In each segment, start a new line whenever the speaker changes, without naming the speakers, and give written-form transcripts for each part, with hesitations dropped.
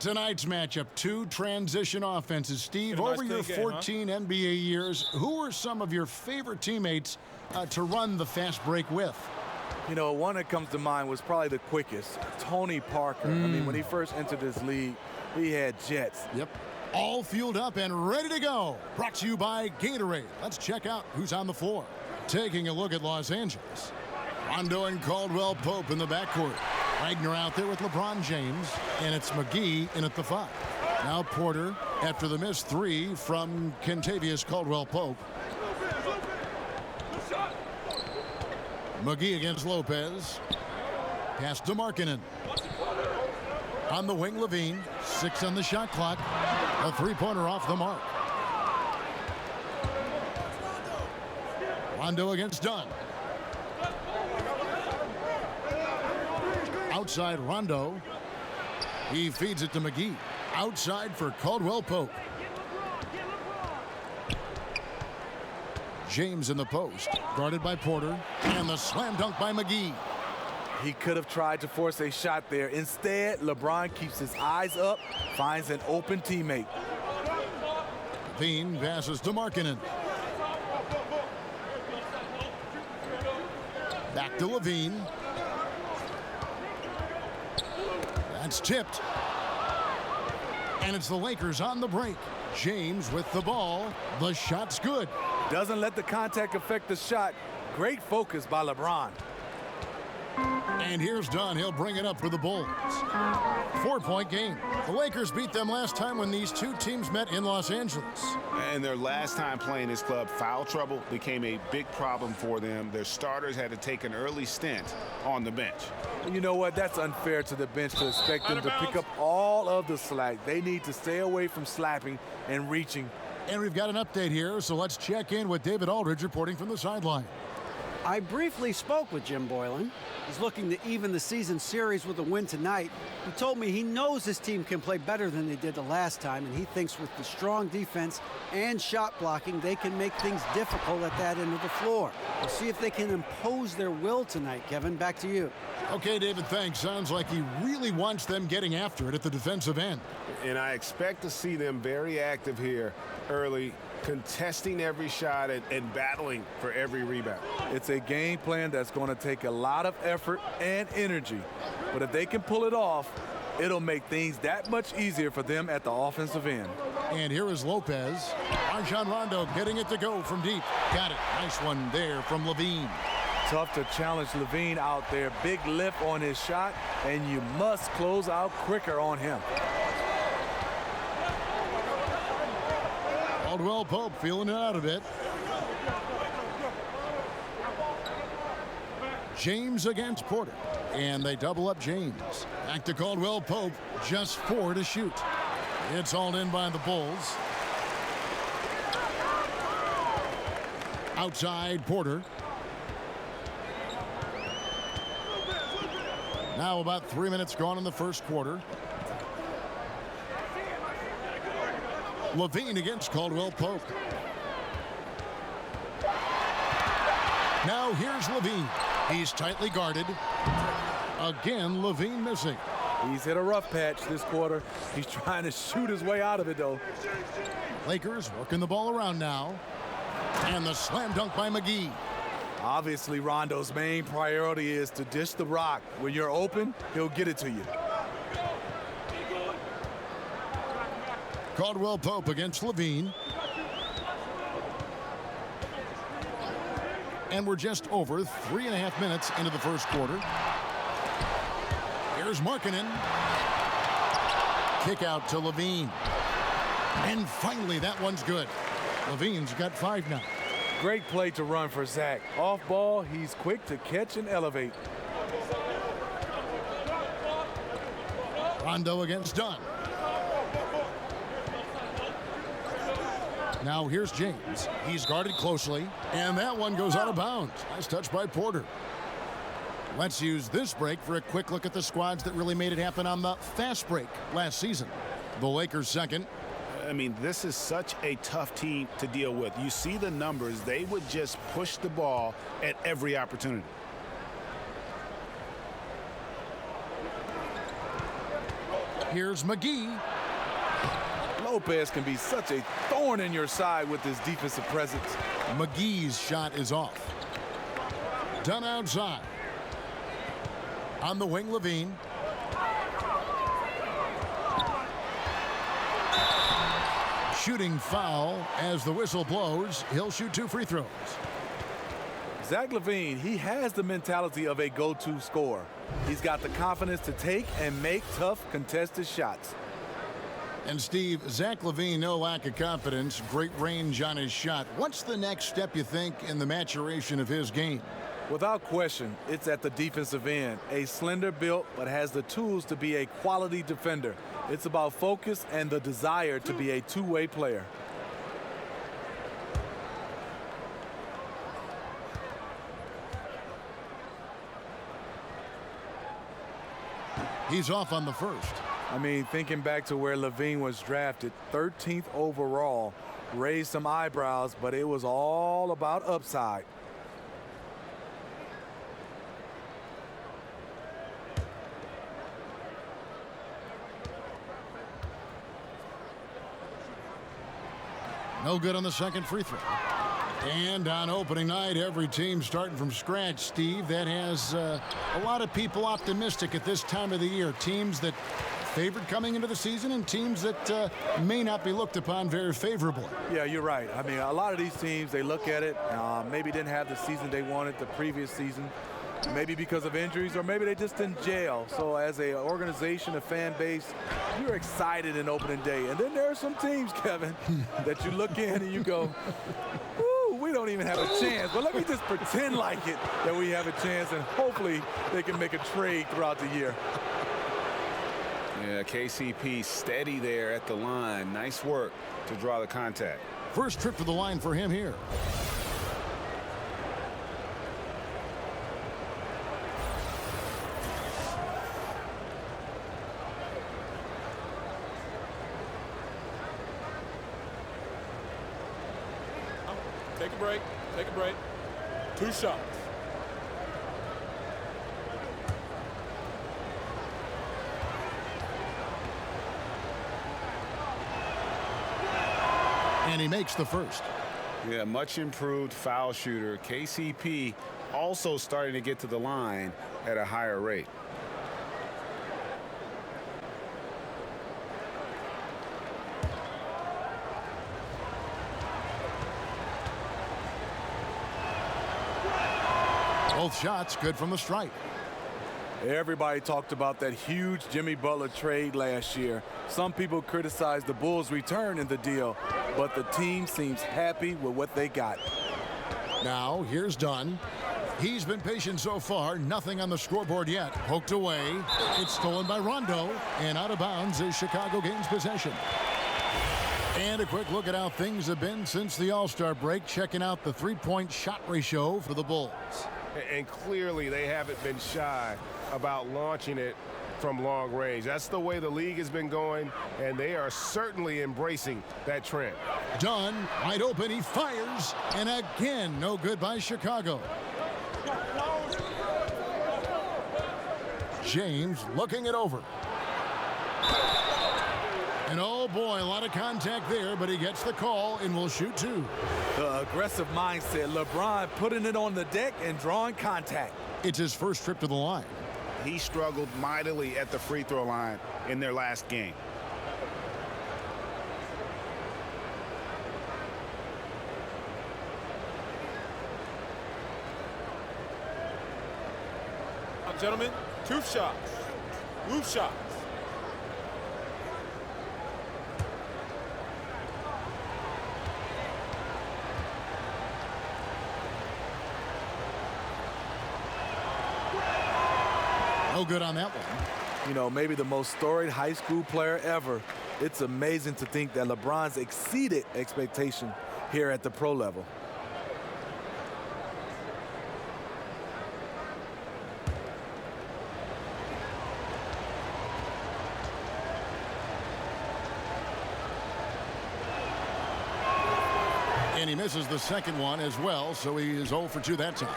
Tonight's matchup, two transition offenses. Steve, over your 14 NBA years, who are some of your favorite teammates to run the fast break with?
You know, one that comes to mind was probably the quickest, Tony Parker. I mean, when he first entered this league, he had jets.
Yep. All fueled up and ready to go. Brought to you by Gatorade. Let's check out who's on the floor. Taking a look at Los Angeles. Rondo and Caldwell Pope in the backcourt. Wagner out there with LeBron James, and it's McGee in at the 5. Now Porter after the missed 3 from Kentavious Caldwell-Pope. McGee against Lopez. Pass to Markkanen. On the wing, Levine. 6 on the shot clock. A three-pointer off the mark. Rondo against Dunn. Outside Rondo. He feeds it to McGee. Outside for Caldwell-Pope. James in the post. Guarded by Porter. And the slam dunk by McGee.
He could have tried to force a shot there. Instead, LeBron keeps his eyes up, finds an open teammate.
Levine passes to Markkanen. Back to Levine. That's tipped. And it's the Lakers on the break. James with the ball. The shot's good.
Doesn't let the contact affect the shot. Great focus by LeBron.
And here's Dunn. He'll bring it up for the Bulls. 4-point game. The Lakers beat them last time when these two teams met in Los Angeles.
And their last time playing this club, foul trouble became a big problem for them. Their starters had to take an early stint on the bench.
You know what? That's unfair to the bench to expect them to pick up all of the slack. They need to stay away from slapping and reaching.
And we've got an update here, so let's check in with David Aldridge reporting from the sideline.
I briefly spoke with Jim Boylan. He's looking to even the season series with a win tonight. He told me he knows his team can play better than they did the last time, and he thinks with the strong defense and shot blocking, they can make things difficult at that end of the floor. We'll see if they can impose their will tonight. Kevin, back to you.
Okay, David, thanks. Sounds like he really wants them getting after it at the defensive end.
And I expect to see them very active here early, contesting every shot and battling for every rebound.
It's a game plan that's going to take a lot of effort and energy. But if they can pull it off, it'll make things that much easier for them at the offensive end.
And here is Lopez. Rajon Rondo getting it to go from deep. Got it. Nice one there from Levine.
Tough to challenge Levine out there. Big lift on his shot, and you must close out quicker on him.
Caldwell-Pope feeling it out a bit. James against Porter. And they double up James. Back to Caldwell-Pope. Just 4 to shoot. It's hauled in by the Bulls. Outside Porter. Now about 3 minutes gone in the first quarter. Levine against Caldwell-Pope. Now here's Levine. He's tightly guarded. Again, Levine missing.
He's hit a rough patch this quarter. He's trying to shoot his way out of it, though.
Lakers working the ball around now. And the slam dunk by McGee.
Obviously, Rondo's main priority is to dish the rock. When you're open, he'll get it to you.
Caldwell-Pope against Levine. And we're just over 3.5 minutes into the first quarter. Here's Markkanen. Kick out to Levine. And finally, that one's good. Levine's got 5 now.
Great play to run for Zach. Off ball, he's quick to catch and elevate.
Rondo against Dunn. Now here's James. He's guarded closely, and that one goes out of bounds. Nice touch by Porter. Let's use this break for a quick look at the squads that really made it happen on the fast break last season. The Lakers second.
I mean, this is such a tough team to deal with. You see the numbers. They would just push the ball at every opportunity.
Here's McGee.
Lopez can be such a thorn in your side with his defensive presence.
McGee's shot is off. Done outside. On the wing, Levine. Shooting foul as the whistle blows. He'll shoot 2 free throws.
Zach LaVine, he has the mentality of a go-to scorer. He's got the confidence to take and make tough contested shots.
And Steve, Zach LaVine, no lack of confidence, great range on his shot. What's the next step, you think, in the maturation of his game?
Without question, it's at the defensive end. A slender build, but has the tools to be a quality defender. It's about focus and the desire to be a two-way player.
He's off on the first.
I mean, thinking back to where LaVine was drafted, 13th overall, raised some eyebrows, but it was all about upside.
No good on the second free throw. And on opening night, every team starting from scratch, Steve. That has a lot of people optimistic at this time of the year. Teams that favored coming into the season and teams that may not be looked upon very favorably.
Yeah, you're right. I mean, a lot of these teams, they look at it, maybe didn't have the season they wanted the previous season, maybe because of injuries, or maybe they just in jail. So as an organization, a fan base, you're excited in opening day. And then there are some teams, Kevin, that you look in and you go, whoo, we don't even have a chance. But let me just pretend like it, that we have a chance, and hopefully they can make a trade throughout the year.
Yeah, KCP steady there at the line. Nice work to draw the contact.
First trip to the line for him here.
Take a break. Take a break. 2 shots.
And he makes the first.
Yeah, much improved foul shooter. KCP also starting to get to the line at a higher rate.
Both shots good from the stripe.
Everybody talked about that huge Jimmy Butler trade last year. Some people criticized the Bulls' return in the deal, but the team seems happy with what they got.
Now, here's Dunn. He's been patient so far. Nothing on the scoreboard yet. Poked away. It's stolen by Rondo. And out of bounds as Chicago gains possession. And a quick look at how things have been since the All-Star break. Checking out the three-point shot ratio for the Bulls.
And clearly they haven't been shy about launching it from long range. That's the way the league has been going, and they are certainly embracing that trend.
Dunn, wide open, he fires, and again, no good by Chicago. James looking it over. And oh boy, a lot of contact there, but he gets the call and will shoot 2.
The aggressive mindset, LeBron putting it on the deck and drawing contact.
It's his first trip to the line.
He struggled mightily at the free throw line in their last game.
Now, gentlemen, 2 shots. Loose shots.
No good on that one.
You know, maybe the most storied high school player ever. It's amazing to think that LeBron's exceeded expectation here at the pro level.
And he misses the second one as well, so he is 0 for 2 that time.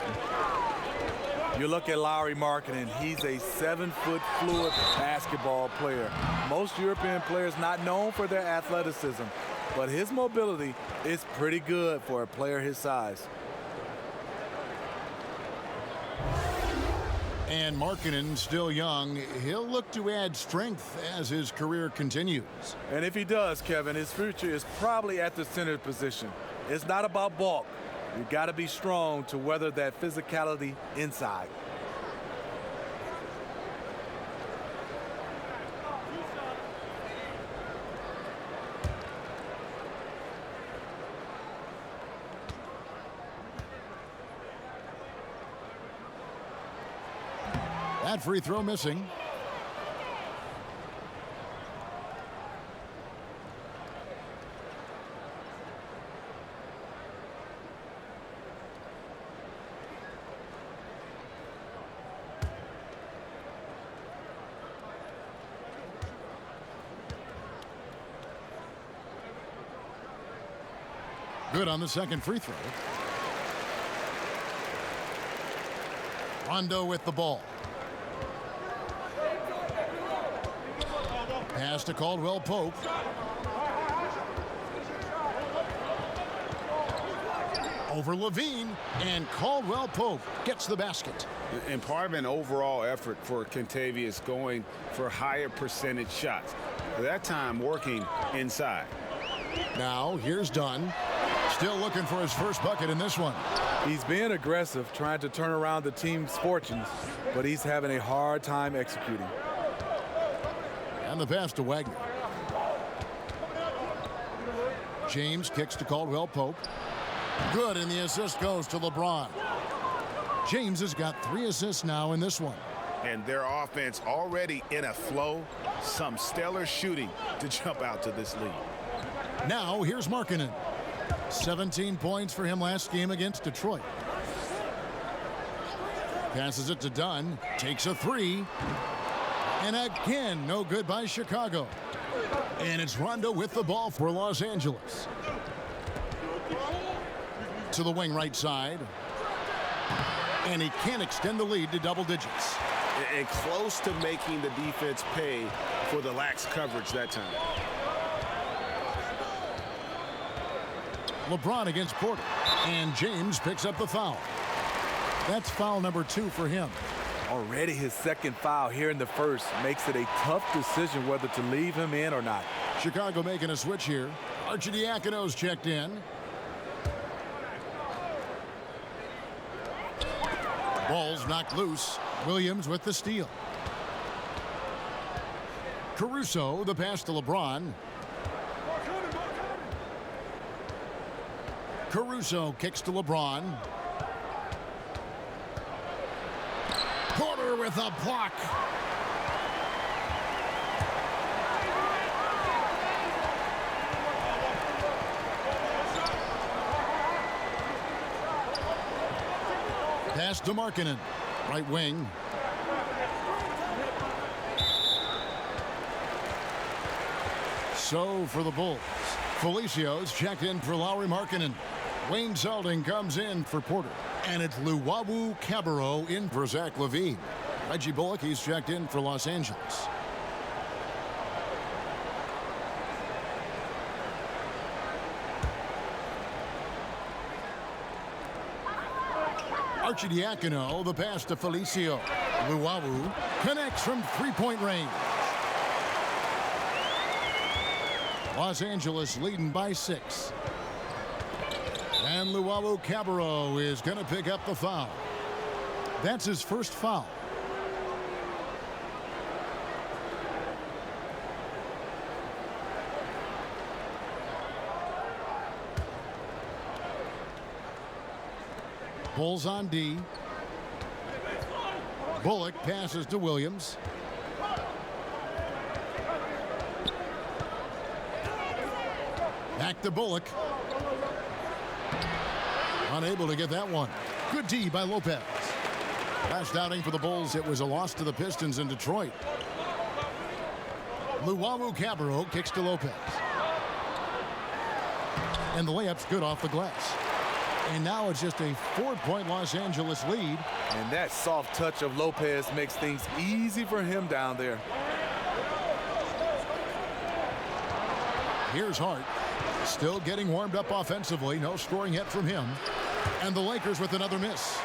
You look at Lauri Markkanen, he's a 7-foot fluid basketball player. Most European players not known for their athleticism, but his mobility is pretty good for a player his size.
And Markkanen, still young, he'll look to add strength as his career continues.
And if he does, Kevin, his future is probably at the center position. It's not about bulk. You got to be strong to weather that physicality inside.
That free throw missing. Good on the second free throw. Rondo with the ball. Pass to Caldwell Pope. Over Levine, and Caldwell Pope gets the basket.
And part of an overall effort for Kentavious going for higher percentage shots. That time working inside.
Now here's Dunn. Still looking for his first bucket in this one.
He's being aggressive, trying to turn around the team's fortunes, but he's having a hard time executing.
And the pass to Wagner. James kicks to Caldwell Pope. Good, and the assist goes to LeBron. James has got 3 assists now in this one.
And their offense already in a flow. Some stellar shooting to jump out to this lead.
Now here's Markkanen. 17 points for him last game against Detroit. Passes it to Dunn. Takes a 3. And again, no good by Chicago. And it's Rondo with the ball for Los Angeles. To the wing right side. And he can't extend the lead to double digits.
And close to making the defense pay for the lax coverage that time.
LeBron against Porter. And James picks up the foul. That's foul number 2 for him.
Already his second foul here in the first makes it a tough decision whether to leave him in or not.
Chicago making a switch here. Arcidiakono's checked in. Ball's knocked loose. Williams with the steal. Caruso, the pass to LeBron. Caruso kicks to LeBron. Porter with a block. Pass to Markkanen. Right wing. So for the Bulls, Felicio's checked in for Lauri Markkanen. Wayne Selden comes in for Porter. And it's Luwawu Cabarrot in for Zach LaVine. Reggie Bullock, he's checked in for Los Angeles. Arcidiakono, the pass to Felicio. Luwawu connects from three-point range. Los Angeles leading by 6. And Luwawu Cabarrot is going to pick up the foul. That's his first foul. Bulls on D. Bullock passes to Williams. Back to Bullock. Unable to get that one. Good D by Lopez. Last outing for the Bulls, it was a loss to the Pistons in Detroit. Luwawu Cabarrot kicks to Lopez. And the layup's good off the glass. And now it's just a 4-point Los Angeles lead.
And that soft touch of Lopez makes things easy for him down there.
Here's Hart. Still getting warmed up offensively. No scoring yet from him. And the Lakers with another miss.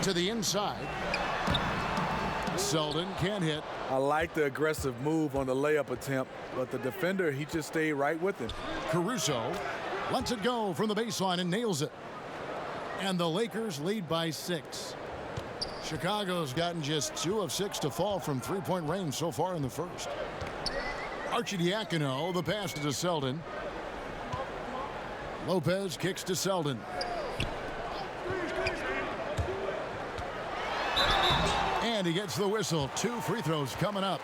To the inside. Selden can't hit.
I like the aggressive move on the layup attempt, but the defender, he just stayed right with him.
Caruso lets it go from the baseline and nails it. And the Lakers lead by 6. Chicago's gotten just 2 of 6 to fall from three-point range so far in the first. Arcidiacono, the pass to Selden. Lopez kicks to Selden. And he gets the whistle. 2 free throws coming up.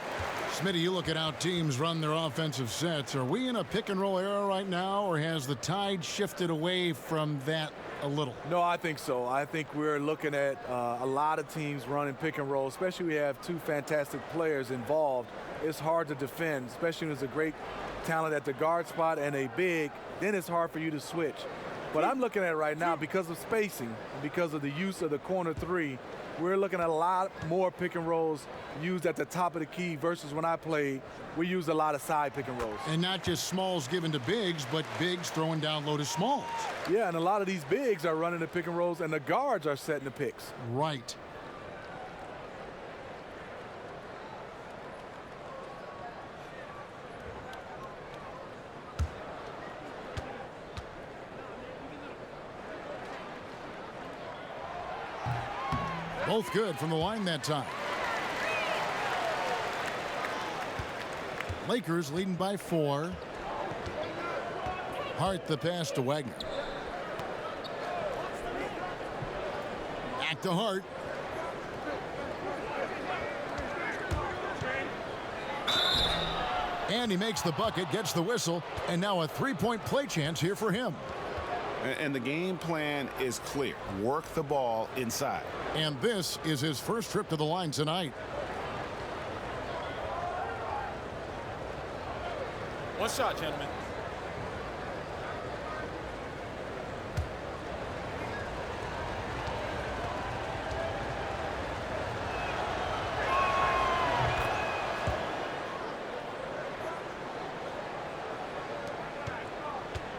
Smitty, you look at how teams run their offensive sets. Are we in a pick-and-roll era right now, or has the tide shifted away from that a little?
No, I think so. I think we're looking at a lot of teams running pick and roll, especially we have 2 fantastic players involved. It's hard to defend, especially when there's a great talent at the guard spot and a big. Then it's hard for you to switch. But I'm looking at it right now because of spacing, because of the use of the corner 3. We're looking at a lot more pick and rolls used at the top of the key versus when I played, we used a lot of side pick and rolls.
And not just smalls given to bigs, but bigs throwing down low to smalls.
Yeah, and a lot of these bigs are running the pick and rolls, and the guards are setting the picks.
Right. Both good from the line that time. Lakers leading by 4. Hart the pass to Wagner. Back to Hart. And he makes the bucket, gets the whistle, and now a 3-point play chance here for him.
And the game plan is clear. Work the ball inside.
And this is his first trip to the line tonight.
One shot, gentlemen.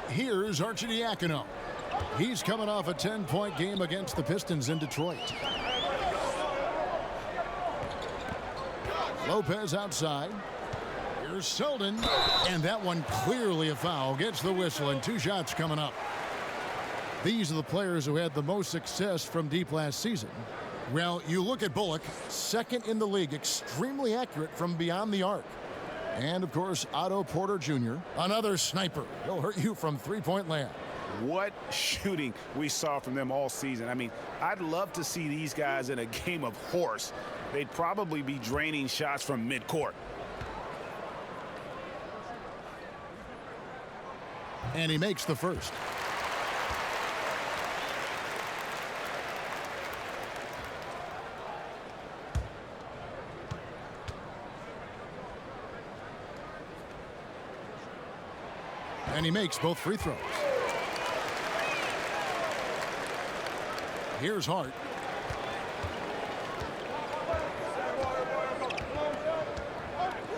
Here's Arcidiacono. He's coming off a 10-point game against the Pistons in Detroit. Lopez outside. Here's Selden. And that one clearly a foul. Gets the whistle, and 2 shots coming up. These are the players who had the most success from deep last season. Well, you look at Bullock, second in the league, extremely accurate from beyond the arc. And, of course, Otto Porter Jr., another sniper. He'll hurt you from three-point land.
What shooting we saw from them all season. I mean, I'd love to see these guys in a game of horse. They'd probably be draining shots from midcourt.
And he makes the first. And he makes both free throws. Here's Hart.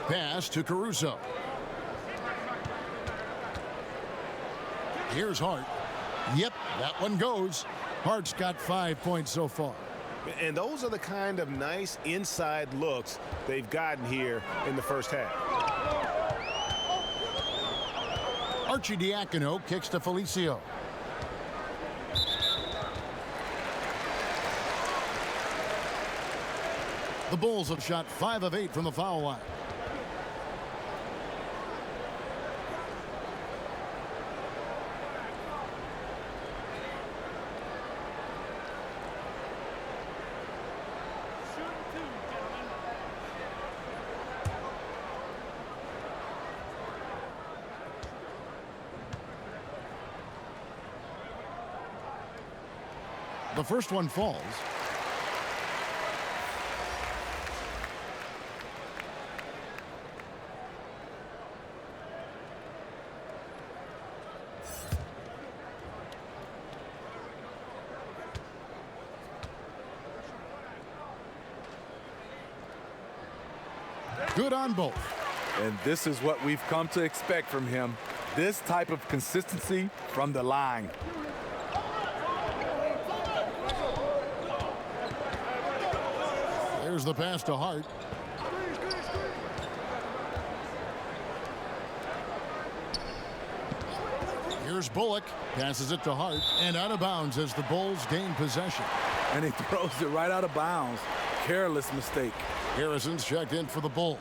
Pass to Caruso. Here's Hart. Yep, that one goes. Hart's got 5 points so far.
And those are the kind of nice inside looks they've gotten here in the first half.
Arcidiacono kicks to Felicio. The Bulls have shot 5 of 8 from the foul line. The first one falls. Good on both.
And this is what we've come to expect from him. This type of consistency from the line.
There's the pass to Hart. Here's Bullock. Passes it to Hart. And out of bounds as the Bulls gain possession.
And he throws it right out of bounds. Careless mistake.
Harrison's checked in for the Bulls.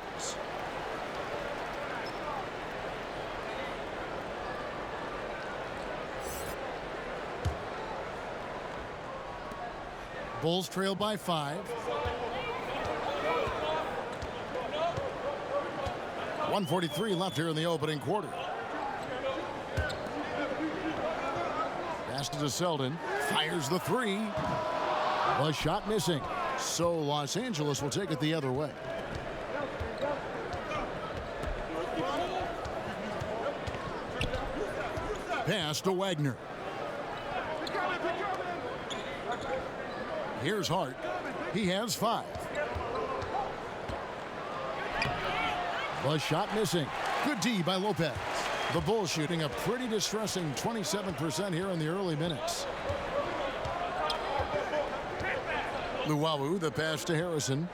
Bulls trail by 5. 1:43 left here in the opening quarter. Pass to Selden. Fires the 3. The shot missing. So Los Angeles will take it the other way. Pass to Wagner. Here's Hart. He has 5. The shot missing. Good D by Lopez. The Bulls shooting a pretty distressing 27% here in the early minutes. Luwawu, the pass to Harrison.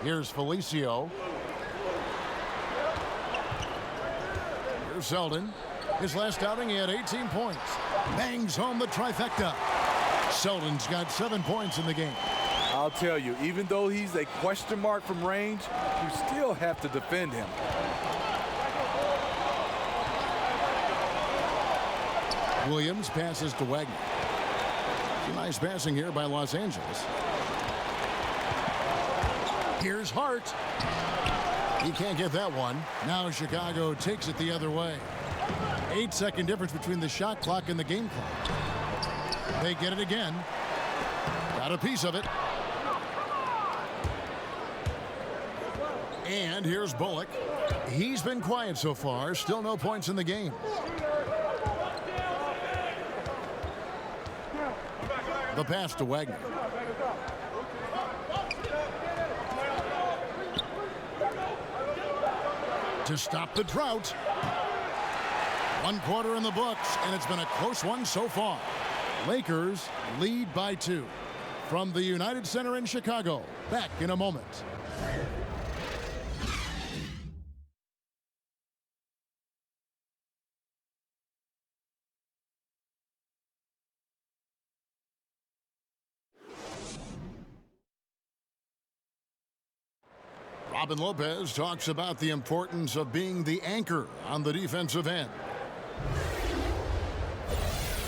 Here's Felicio. Here's Selden. His last outing, he had 18 points. Bangs home the trifecta. Selden's got 7 points in the game.
I'll tell you, even though he's a question mark from range, you still have to defend him.
Williams passes to Wagner. Nice passing here by Los Angeles. Here's Hart. He can't get that one. Now Chicago takes it the other way. 8-second difference between the shot clock and the game clock. They get it again. Got a piece of it. And here's Bullock. He's been quiet so far. Still no points in the game. The pass to Wagner. To stop the drought. 1 quarter in the books, and it's been a close one so far. Lakers lead by 2. From the United Center in Chicago. Back in a moment. Robin Lopez talks about the importance of being the anchor on the defensive end.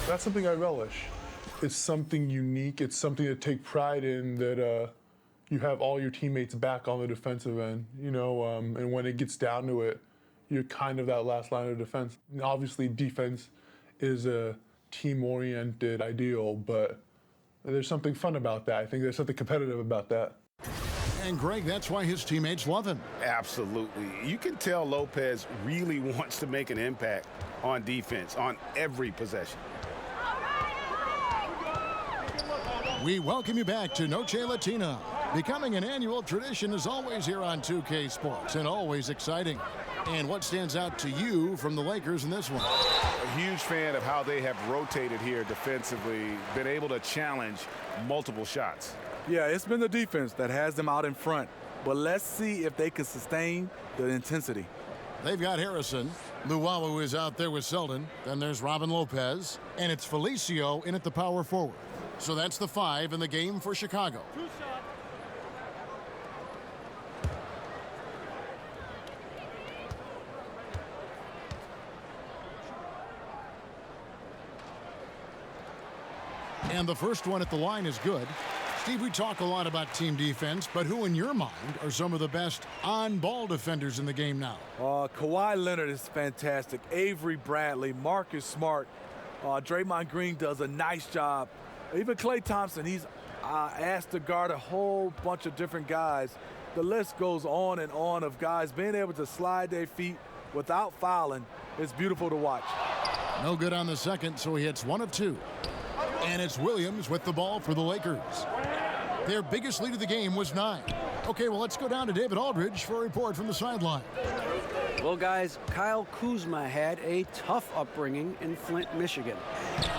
That's something I relish. It's something unique. It's something to take pride in, that you have all your teammates back on the defensive end, and when it gets down to it, you're kind of that last line of defense. And obviously, defense is a team-oriented ideal, but there's something fun about that. I think there's something competitive about that.
And Greg, that's why his teammates love him.
Absolutely. You can tell Lopez really wants to make an impact on defense on every possession.
We welcome you back to Noche Latina. Becoming an annual tradition is always here on 2K Sports and always exciting. And what stands out to you from the Lakers in this one?
A huge fan of how they have rotated here defensively, been able to challenge multiple shots.
Yeah, it's been the defense that has them out in front. But let's see if they can sustain the intensity.
They've got Harrison. Luwawu is out there with Selden. Then there's Robin Lopez. And it's Felicio in at the power forward. So that's the 5 in the game for Chicago. And the first one at the line is good. Steve, we talk a lot about team defense, but who in your mind are some of the best on-ball defenders in the game now?
Kawhi Leonard is fantastic. Avery Bradley, Marcus Smart, Draymond Green does a nice job. Even Klay Thompson, he's asked to guard a whole bunch of different guys. The list goes on and on of guys being able to slide their feet without fouling. It's beautiful to watch.
No good on the second, so he hits 1 of 2. And it's Williams with the ball for the Lakers. Their biggest lead of the game was 9. Okay, well, let's go down to David Aldridge for a report from the sideline.
Well, guys, Kyle Kuzma had a tough upbringing in Flint, Michigan.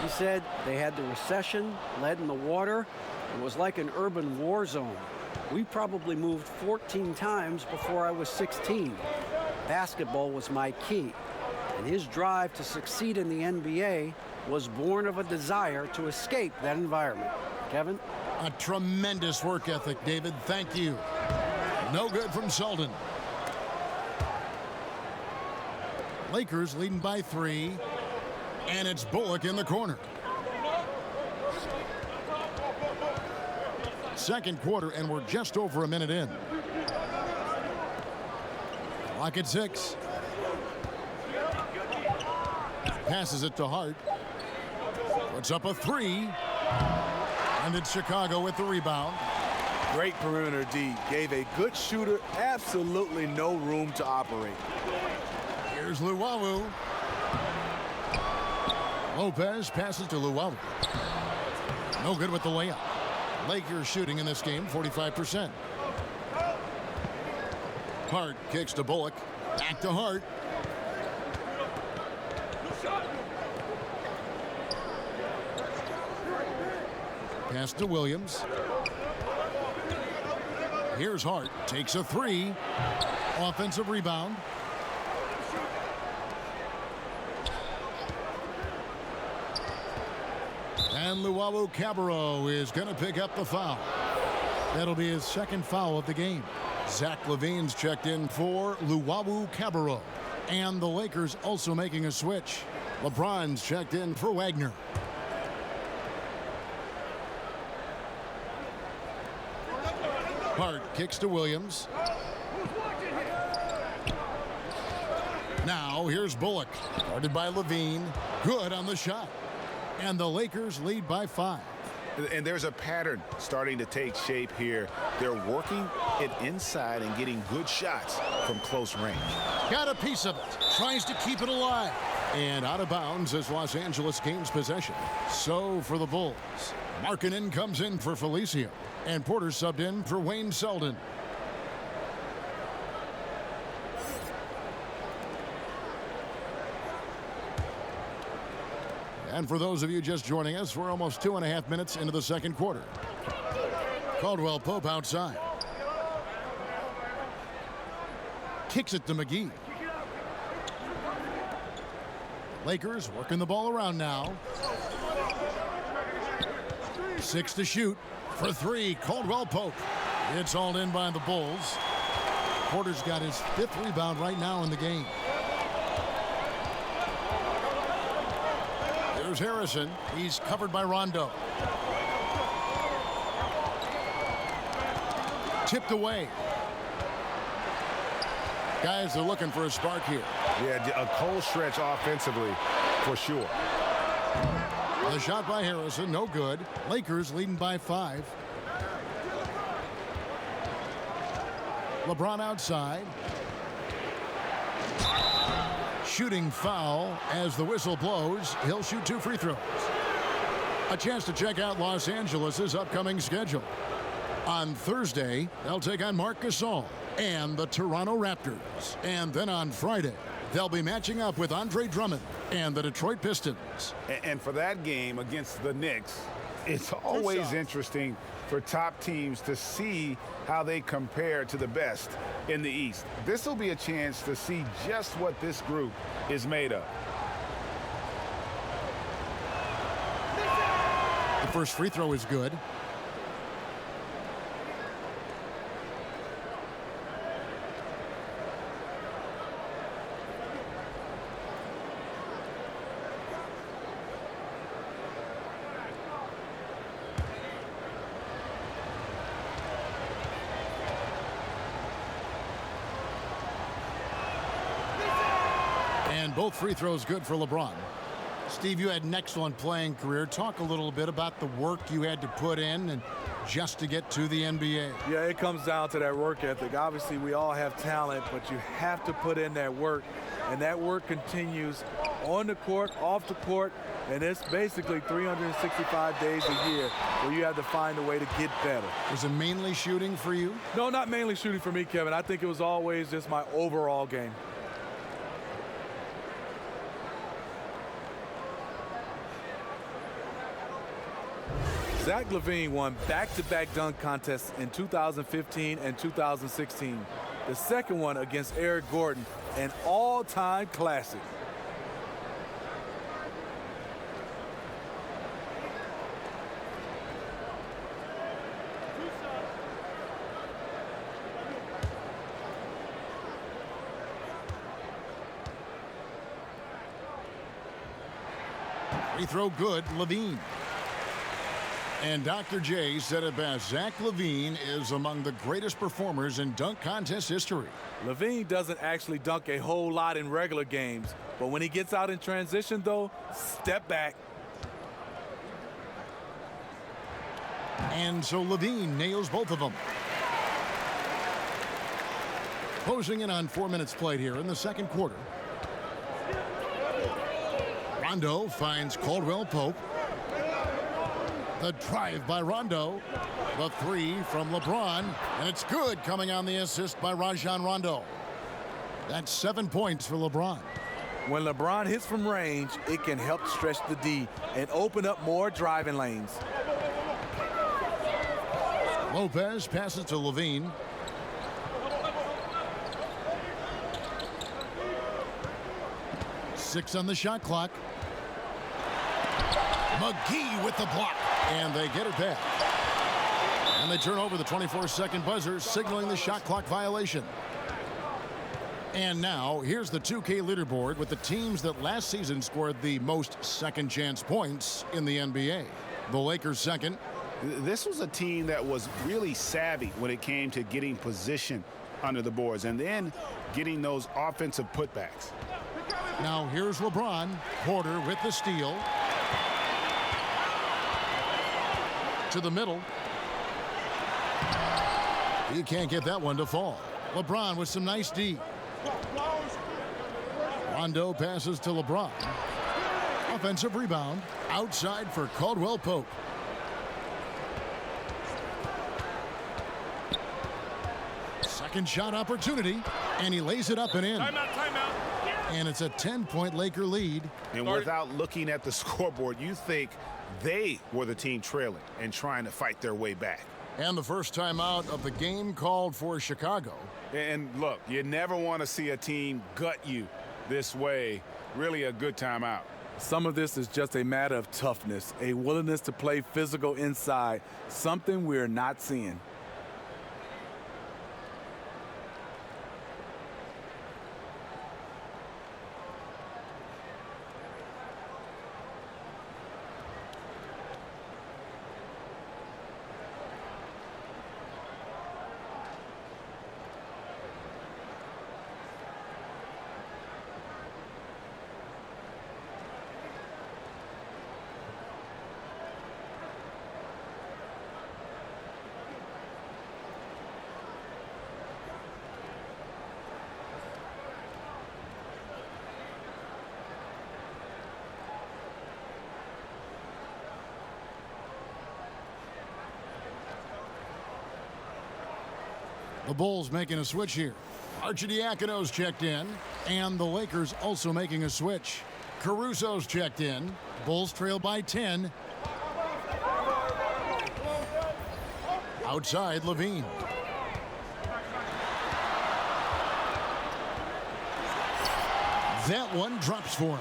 He said they had the recession, lead in the water. It was like an urban war zone. We probably moved 14 times before I was 16. Basketball was my key, and his drive to succeed in the NBA was born of a desire to escape that environment. Kevin?
A tremendous work ethic, David. Thank you. No good from Selden. Lakers leading by 3, and it's Bullock in the corner. Second quarter, and we're just over a minute in. Clock at 6. Passes it to Hart. Puts up a 3. And it's Chicago with the rebound.
Great perimeter D. Gave a good shooter absolutely no room to operate.
Here's Luwawu. Lopez passes to Luwawu. No good with the layup. Lakers shooting in this game 45%. Hart kicks to Bullock. Back to Hart. Pass to Williams. Here's Hart. Takes a 3. Offensive rebound. And Luwawu-Cabarrot is going to pick up the foul. That'll be his second foul of the game. Zach LaVine's checked in for Luwawu-Cabarrot. And the Lakers also making a switch. LeBron's checked in for Wagner. Hart kicks to Williams. Now here's Bullock. Guarded by LaVine. Good on the shot. And the Lakers lead by 5.
And there's a pattern starting to take shape here. They're working it inside and getting good shots from close range.
Got a piece of it. Tries to keep it alive. And out of bounds as Los Angeles gains possession. So for the Bulls, Markkanen comes in for Felicio. And Porter subbed in for Wayne Selden. And for those of you just joining us, we're almost 2.5 minutes into the second quarter. Caldwell Pope outside. Kicks it to McGee. Lakers working the ball around now. 6 to shoot. For 3, Caldwell Pope. It's all in by the Bulls. Porter's got his 5th rebound right now in the game. Here's Harrison. He's covered by Rondo. Tipped away. Guys, they're looking for a spark here.
Yeah, a cold stretch offensively, for sure.
The shot by Harrison, no good. Lakers leading by 5. LeBron outside. Shooting foul as the whistle blows. He'll shoot 2 free throws. A chance to check out Los Angeles' upcoming schedule. On Thursday, they'll take on Marc Gasol and the Toronto Raptors. And then on Friday, they'll be matching up with Andre Drummond and the Detroit Pistons.
And for that game against the Knicks, it's always interesting for top teams to see how they compare to the best in the East. This will be a chance to see just what this group is made of.
The first free throw is good. And both free throws good for LeBron. Steve, you had an excellent playing career. Talk a little bit about the work you had to put in and just to get to the NBA.
Yeah, it comes down to that work ethic. Obviously, we all have talent, but you have to put in that work. And that work continues on the court, off the court, and it's basically 365 days a year where you have to find a way to get better.
Was it mainly shooting for you?
No, not mainly shooting for me, Kevin. I think it was always just my overall game. Zach LaVine won back-to-back dunk contests in 2015 and 2016. The second one against Eric Gordon, an all-time classic.
Free throw good, LaVine. And Dr. J said it best, Zach LaVine is among the greatest performers in dunk contest history.
LaVine doesn't actually dunk a whole lot in regular games, but when he gets out in transition, though, step back.
And so LaVine nails both of them. Closing in on 4 minutes played here in the second quarter. Rondo finds Caldwell Pope. The drive by Rondo. The three from LeBron. And it's good, coming on the assist by Rajon Rondo. That's 7 points for LeBron.
When LeBron hits from range, it can help stretch the D and open up more driving lanes.
Lopez passes to LaVine. Six on the shot clock. McGee with the block. And they get it back. And they turn over the 24-second buzzer, signaling the shot clock violation. And now, here's the 2K leaderboard with the teams that last season scored the most second-chance points in the NBA. The Lakers second.
This was a team that was really savvy when it came to getting position under the boards and then getting those offensive putbacks.
Now here's LeBron. Porter with the steal. To the middle. He can't get that one to fall. LeBron with some nice D. Rondo passes to LeBron. Offensive rebound. Outside for Caldwell Pope. Second shot opportunity. And he lays it up and in.
Timeout.
And it's a 10-point Laker lead.
And without looking at the scoreboard, you think they were the team trailing and trying to fight their way back.
And the first timeout of the game called for Chicago.
And look, you never want to see a team gut you this way. Really a good timeout.
Some of this is just a matter of toughness, a willingness to play physical inside, something we're not seeing.
The Bulls making a switch here. Arcidiacono's checked in, and the Lakers also making a switch. Caruso's checked in. Bulls trail by 10. Outside, LaVine. That one drops for him.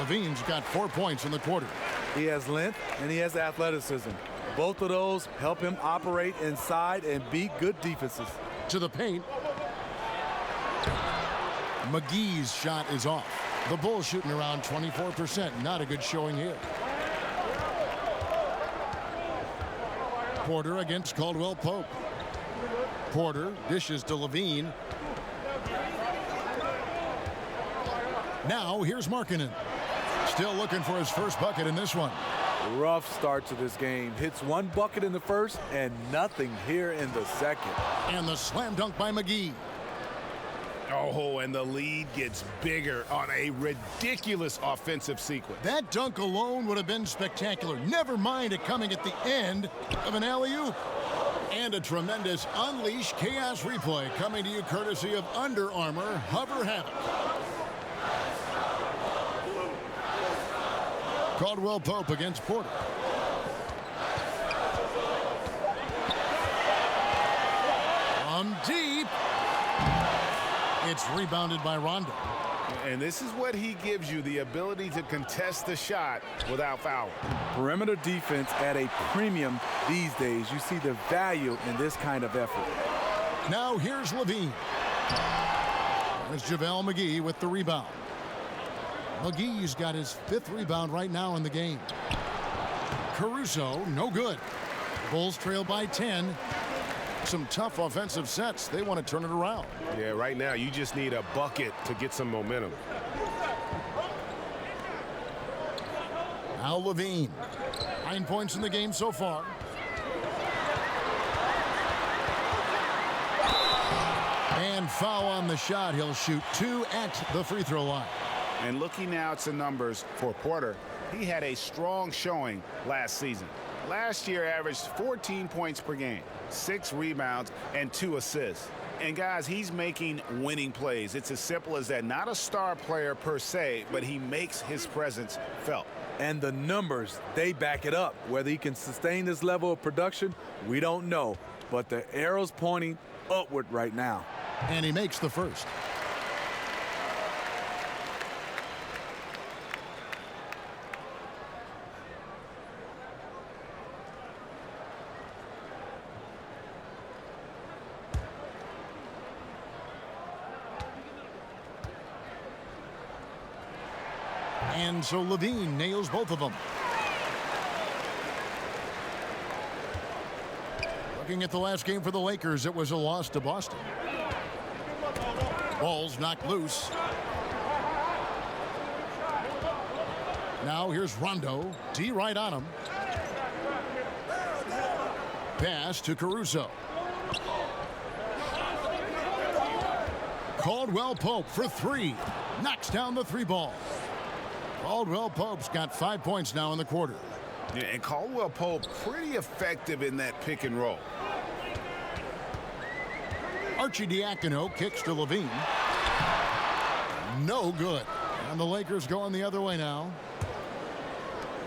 LaVine's got 4 points in the quarter.
He has length and he has athleticism. Both of those help him operate inside and beat good defenses.
To the paint. McGee's shot is off. The Bulls shooting around 24%. Not a good showing here. Porter against Caldwell Pope. Porter dishes to LaVine. Now here's Markkanen. Still looking for his first bucket in this one.
Rough start to this game. Hits one bucket in the first and nothing here in the second.
And the slam dunk by McGee.
Oh, and the lead gets bigger on a ridiculous offensive sequence.
That dunk alone would have been spectacular. Never mind it coming at the end of an alley-oop. And a tremendous Unleash Chaos replay coming to you courtesy of Under Armour Hover Havoc. Caldwell Pope against Porter. From deep. It's rebounded by Rondo.
And this is what he gives you, the ability to contest the shot without fouling.
Perimeter defense at a premium these days. You see the value in this kind of effort.
Now here's Levine. There's JaVale McGee with the rebound. McGee's got his 5th rebound right now in the game. Caruso, no good. Bulls trail by 10. Some tough offensive sets. They want to turn it around.
Yeah, right now you just need a bucket to get some momentum.
Now Levine. 9 points in the game so far. And foul on the shot. He'll shoot 2 at the free throw line.
And looking now at some numbers for Porter, he had a strong showing last season. Last year averaged 14 points per game, 6 rebounds, and 2 assists. And guys, he's making winning plays. It's as simple as that. Not a star player per se, but he makes his presence felt.
And the numbers, they back it up. Whether he can sustain this level of production, we don't know. But the arrow's pointing upward right now.
And he makes the first. And so Levine nails both of them. Looking at the last game for the Lakers, it was a loss to Boston. Ball's knocked loose. Now here's Rondo. D right on him. Pass to Caruso. Caldwell Pope for 3. Knocks down the 3 ball. Caldwell Pope's got 5 points now in the quarter.
Yeah, and Caldwell Pope pretty effective in that pick and roll.
Arcidiacono kicks to Levine. No good. And the Lakers going the other way now.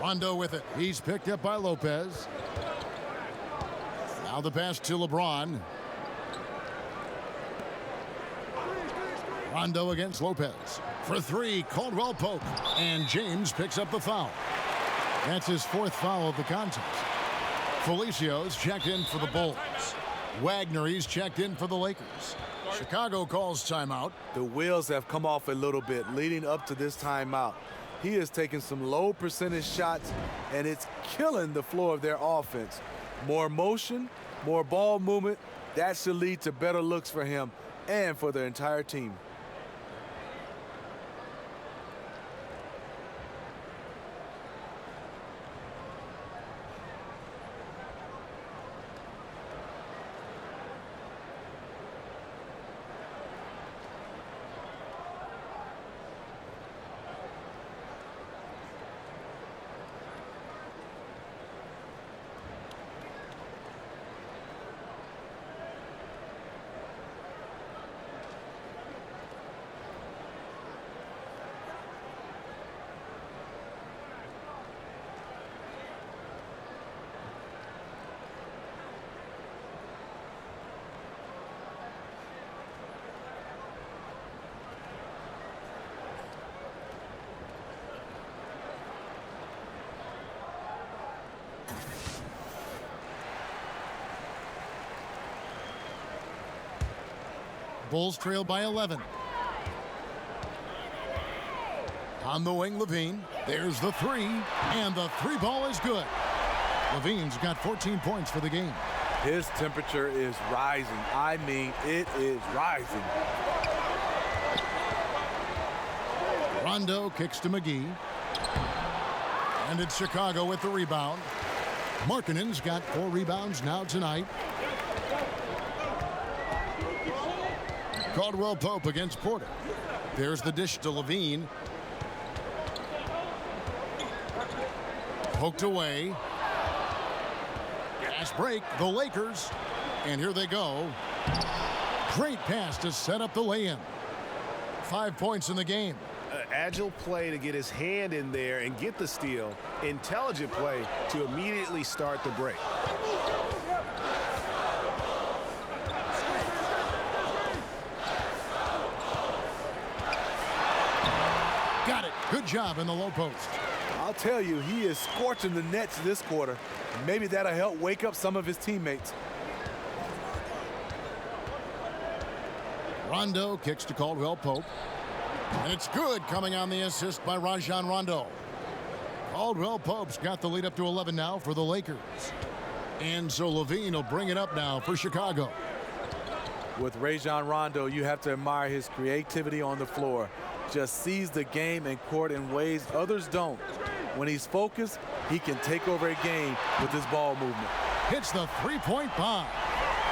Rondo with it. He's picked up by Lopez. Now the pass to LeBron. Rondo against Lopez. For 3, Caldwell Pope. And James picks up the foul. That's his 4th foul of the contest. Felicia's checked in for the Bulls. Wagner, he's checked in for the Lakers. Chicago calls timeout.
The wheels have come off a little bit leading up to this timeout. He has taken some low percentage shots, and it's killing the flow of their offense. More motion, more ball movement, that should lead to better looks for him and for the entire team.
Bulls trail by 11. On the wing, Levine. There's the 3, and the 3 ball is good. Levine's got 14 points for the game.
His temperature is rising. I mean, it is rising.
Rondo kicks to McGee. And it's Chicago with the rebound. Markkanen's got 4 rebounds now tonight. Caldwell Pope against Porter. There's the dish to Levine. Poked away. Fast break, the Lakers. And here they go. Great pass to set up the lay-in. 5 points in the game.
Agile play to get his hand in there and get the steal. Intelligent play to immediately start the break.
Got it. Good job in the low post.
I'll tell you, he is scorching the nets this quarter. Maybe that'll help wake up some of his teammates.
Rondo kicks to Caldwell Pope. And it's good, coming on the assist by Rajon Rondo. Caldwell Pope's got the lead up to 11 now for the Lakers. And so Levine will bring it up now for Chicago.
With Rajon Rondo, you have to admire his creativity on the floor. Just sees the game and court in ways others don't. When he's focused, he can take over a game with his ball movement.
Hits the three-point bomb.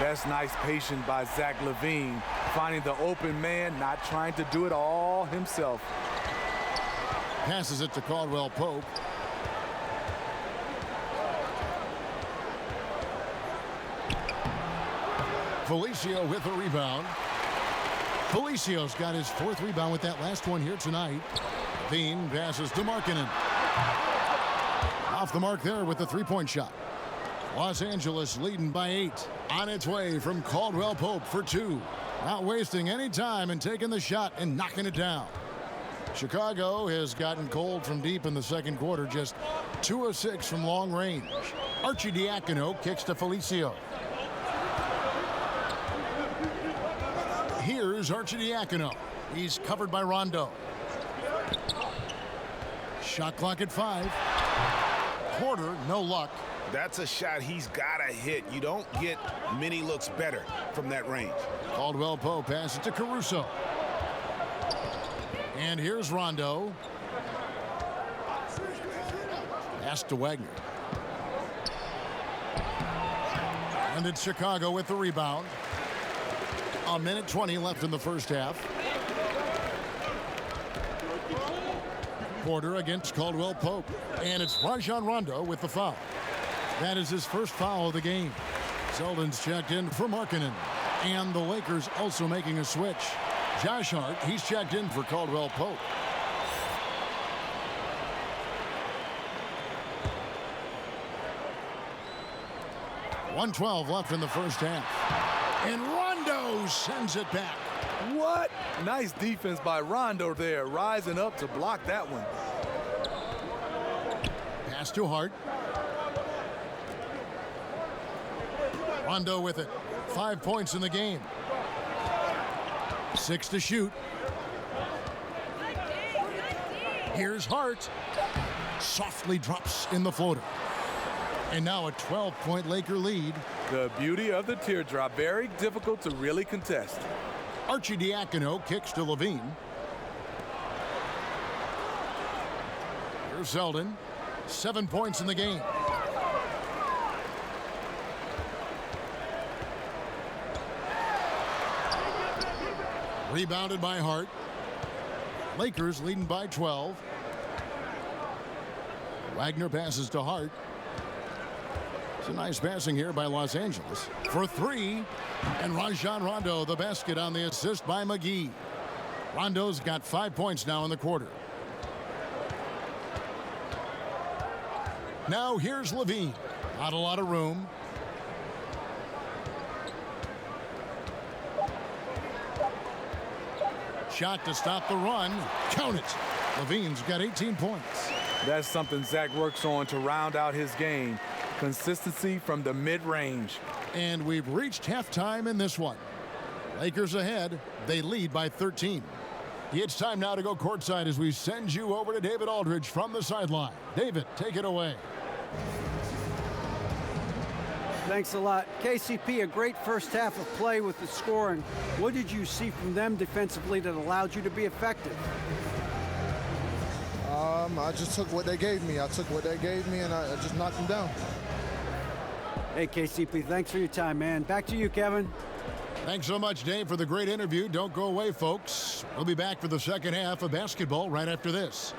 That's nice patience by Zach LaVine, finding the open man, not trying to do it all himself.
Passes it to Caldwell Pope. Felicio with a rebound. Felicio's got his 4th rebound with that last one here tonight. Levine passes to Markkanen. Off the mark there with the three-point shot. Los Angeles leading by 8. On its way from Caldwell Pope for 2. Not wasting any time and taking the shot and knocking it down. Chicago has gotten cold from deep in the second quarter, just 2 of 6 from long range. Arcidiacono kicks to Felicio. Here's Arcidiacono. He's covered by Rondo. Shot clock at 5. Porter, no luck.
That's a shot he's got to hit. You don't get many looks better from that range.
Caldwell Pope passes to Caruso. And here's Rondo. Pass to Wagner. And it's Chicago with the rebound. 1:20 left in the first half. Porter against Caldwell Pope. And it's Rajon Rondo with the foul. That is his first foul of the game. Selden's checked in for Markkanen. And the Lakers also making a switch. Josh Hart, he's checked in for Caldwell Pope. .112 left in the first half. And Rondo sends it back.
What? Nice defense by Rondo there, rising up to block that one.
Pass to Hart. Rondo with it. 5 points in the game. 6 to shoot. Here's Hart. Softly drops in the floater. And now a 12-point Laker lead.
The beauty of the teardrop, very difficult to really contest.
Arcidiacono kicks to Levine. Here's Selden. 7 points in the game. Rebounded by Hart. Lakers leading by 12. Wagner passes to Hart. It's a nice passing here by Los Angeles. For 3. And Rajon Rondo, the basket on the assist by McGee. Rondo's got 5 points now in the quarter. Now here's Levine. Not a lot of room. Shot to stop the run. Count it. Levine's got 18 points.
That's something Zach works on to round out his game. Consistency from the mid-range.
And we've reached halftime in this one. Lakers ahead. They lead by 13. It's time now to go courtside as we send you over to David Aldridge from the sideline. David, take it away.
Thanks a lot. KCP, a great first half of play with the scoring. What did you see from them defensively that allowed you to be effective?
I just took what they gave me. I took what they gave me, and I just knocked them down.
Hey, KCP, thanks for your time, man. Back to you, Kevin.
Thanks so much, Dave, for the great interview. Don't go away, folks. We'll be back for the second half of basketball right after this.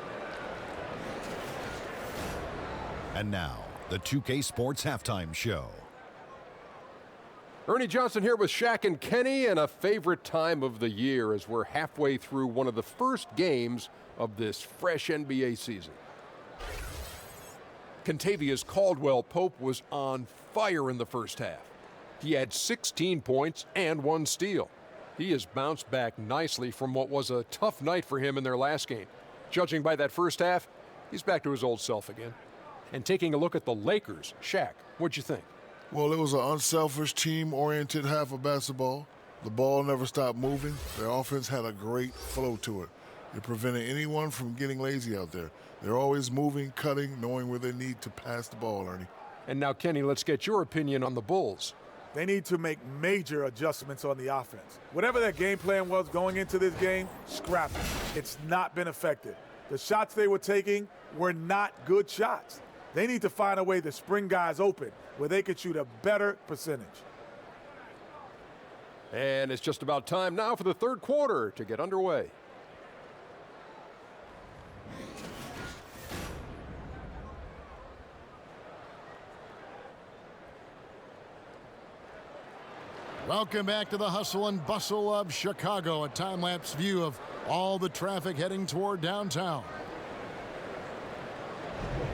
And now, the 2K Sports Halftime Show.
Ernie Johnson here with Shaq and Kenny, and a favorite time of the year as we're halfway through one of the first games of this fresh NBA season. Kentavious Caldwell-Pope was on fire in the first half. He had 16 points and 1 steal. He has bounced back nicely from what was a tough night for him in their last game. Judging by that first half, he's back to his old self again. And taking a look at the Lakers, Shaq, what'd you think?
Well, it was an unselfish, team-oriented half of basketball. The ball never stopped moving. Their offense had a great flow to it. It prevented anyone from getting lazy out there. They're always moving, cutting, knowing where they need to pass the ball, Ernie.
And now, Kenny, let's get your opinion on the Bulls.
They need to make major adjustments on the offense. Whatever their game plan was going into this game, scrap it. It's not been effective. The shots they were taking were not good shots. They need to find a way to spring guys open where they could shoot a better percentage.
And it's just about time now for the third quarter to get underway.
Welcome back to the hustle and bustle of Chicago, a time-lapse view of all the traffic heading toward downtown.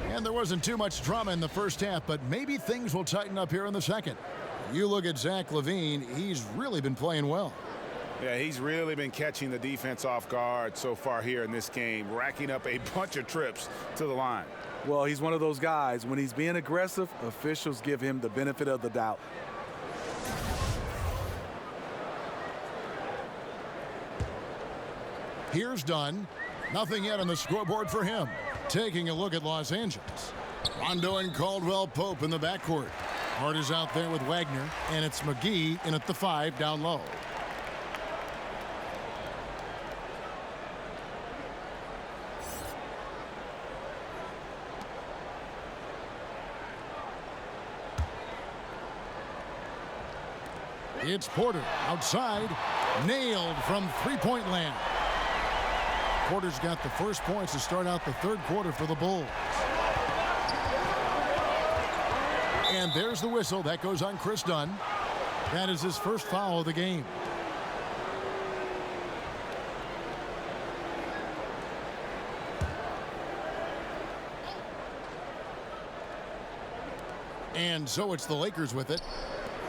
And there wasn't too much drama in the first half, but maybe things will tighten up here in the second. You look at Zach LaVine, he's really been playing well.
Yeah, he's really been catching the defense off guard so far here in this game, racking up a bunch of trips to the line.
Well, he's one of those guys. When he's being aggressive, officials give him the benefit of the doubt.
Here's Dunn. Nothing yet on the scoreboard for him. Taking a look at Los Angeles. Rondo and Caldwell-Pope in the backcourt. Hart is out there with Wagner, and it's McGee in at the 5 down low. It's Porter outside, nailed from three-point land. Porter's got the first points to start out the third quarter for the Bulls. And there's the whistle. That goes on Chris Dunn. That is his first foul of the game. And so it's the Lakers with it.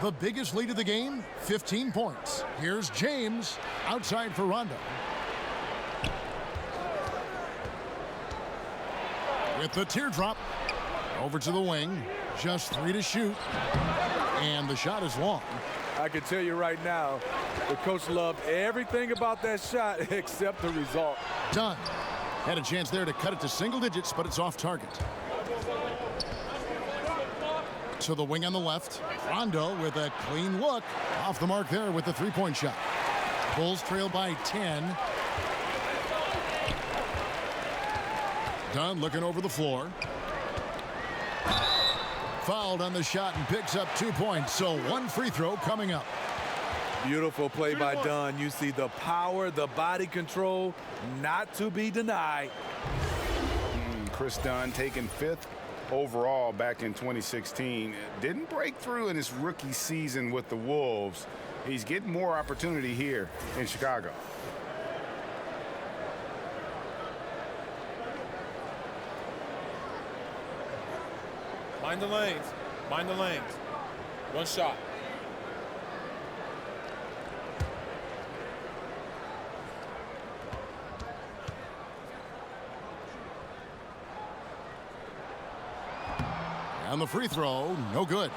The biggest lead of the game, 15 points. Here's James outside for Rondo. With the teardrop, over to the wing, just 3 to shoot, and the shot is long.
I can tell you right now, the coach loved everything about that shot except the result.
Dunn had a chance there to cut it to single digits, but it's off target. To the wing on the left, Rondo with a clean look, off the mark there with the three-point shot. Bulls trail by 10. Dunn looking over the floor. Fouled on the shot and picks up 2 points. So one free throw coming up.
Beautiful play by Dunn. You see the power, the body control, not to be denied.
Chris Dunn taking 5th overall back in 2016. Didn't break through in his rookie season with the Wolves. He's getting more opportunity here in Chicago.
Mind the lanes. Mind the lanes. One shot.
And the free throw, no good.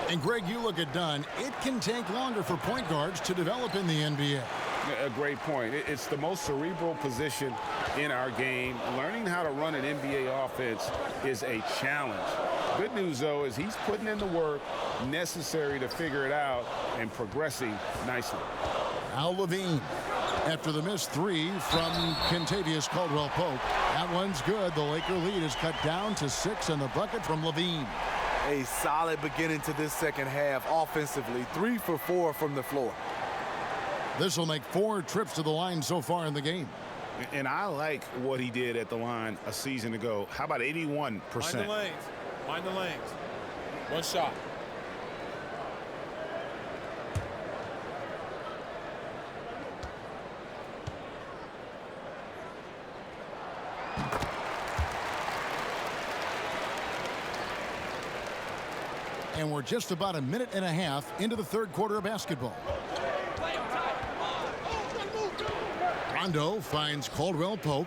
And Greg, you look at Dunn, it can take longer for point guards to develop in the NBA.
A great point. It's the most cerebral position in our game. Learning how to run an NBA offense is a challenge. Good news, though, is he's putting in the work necessary to figure it out and progressing nicely.
Al LaVine after the missed three from Kentavious Caldwell-Pope. That one's good. The Laker lead is cut down to 6 and the bucket from Levine.
A solid beginning to this second half offensively. 3 for 4 from the floor.
This will make 4 trips to the line so far in the game.
And I like what he did at the line a season ago. How about 81%?
Mind the lanes. Mind the lanes. One shot.
And we're just about a minute and a half into the third quarter of basketball. Rondo finds Caldwell-Pope.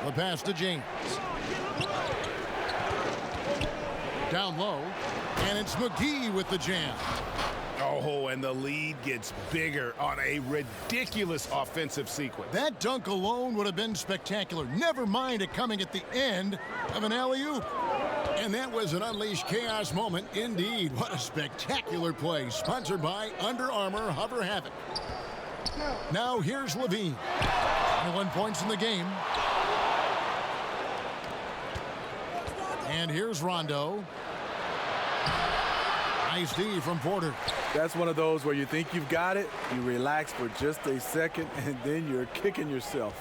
The pass to James. Down low, and it's McGee with the jam.
Oh, and the lead gets bigger on a ridiculous offensive sequence.
That dunk alone would have been spectacular. Never mind it coming at the end of an alley-oop. And that was an unleashed chaos moment indeed. What a spectacular play. Sponsored by Under Armour Hover Havoc. Now here's Levine. 21 points in the game. And here's Rondo. Nice D from Porter.
That's one of those where you think you've got it, you relax for just a second, and then you're kicking yourself.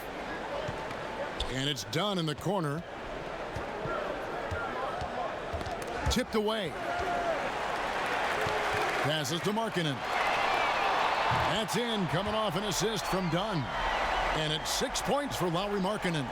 And it's done in the corner. Tipped away. Passes to Markkanen. That's in, coming off an assist from Dunn. And it's 6 points for Lauri Markkanen.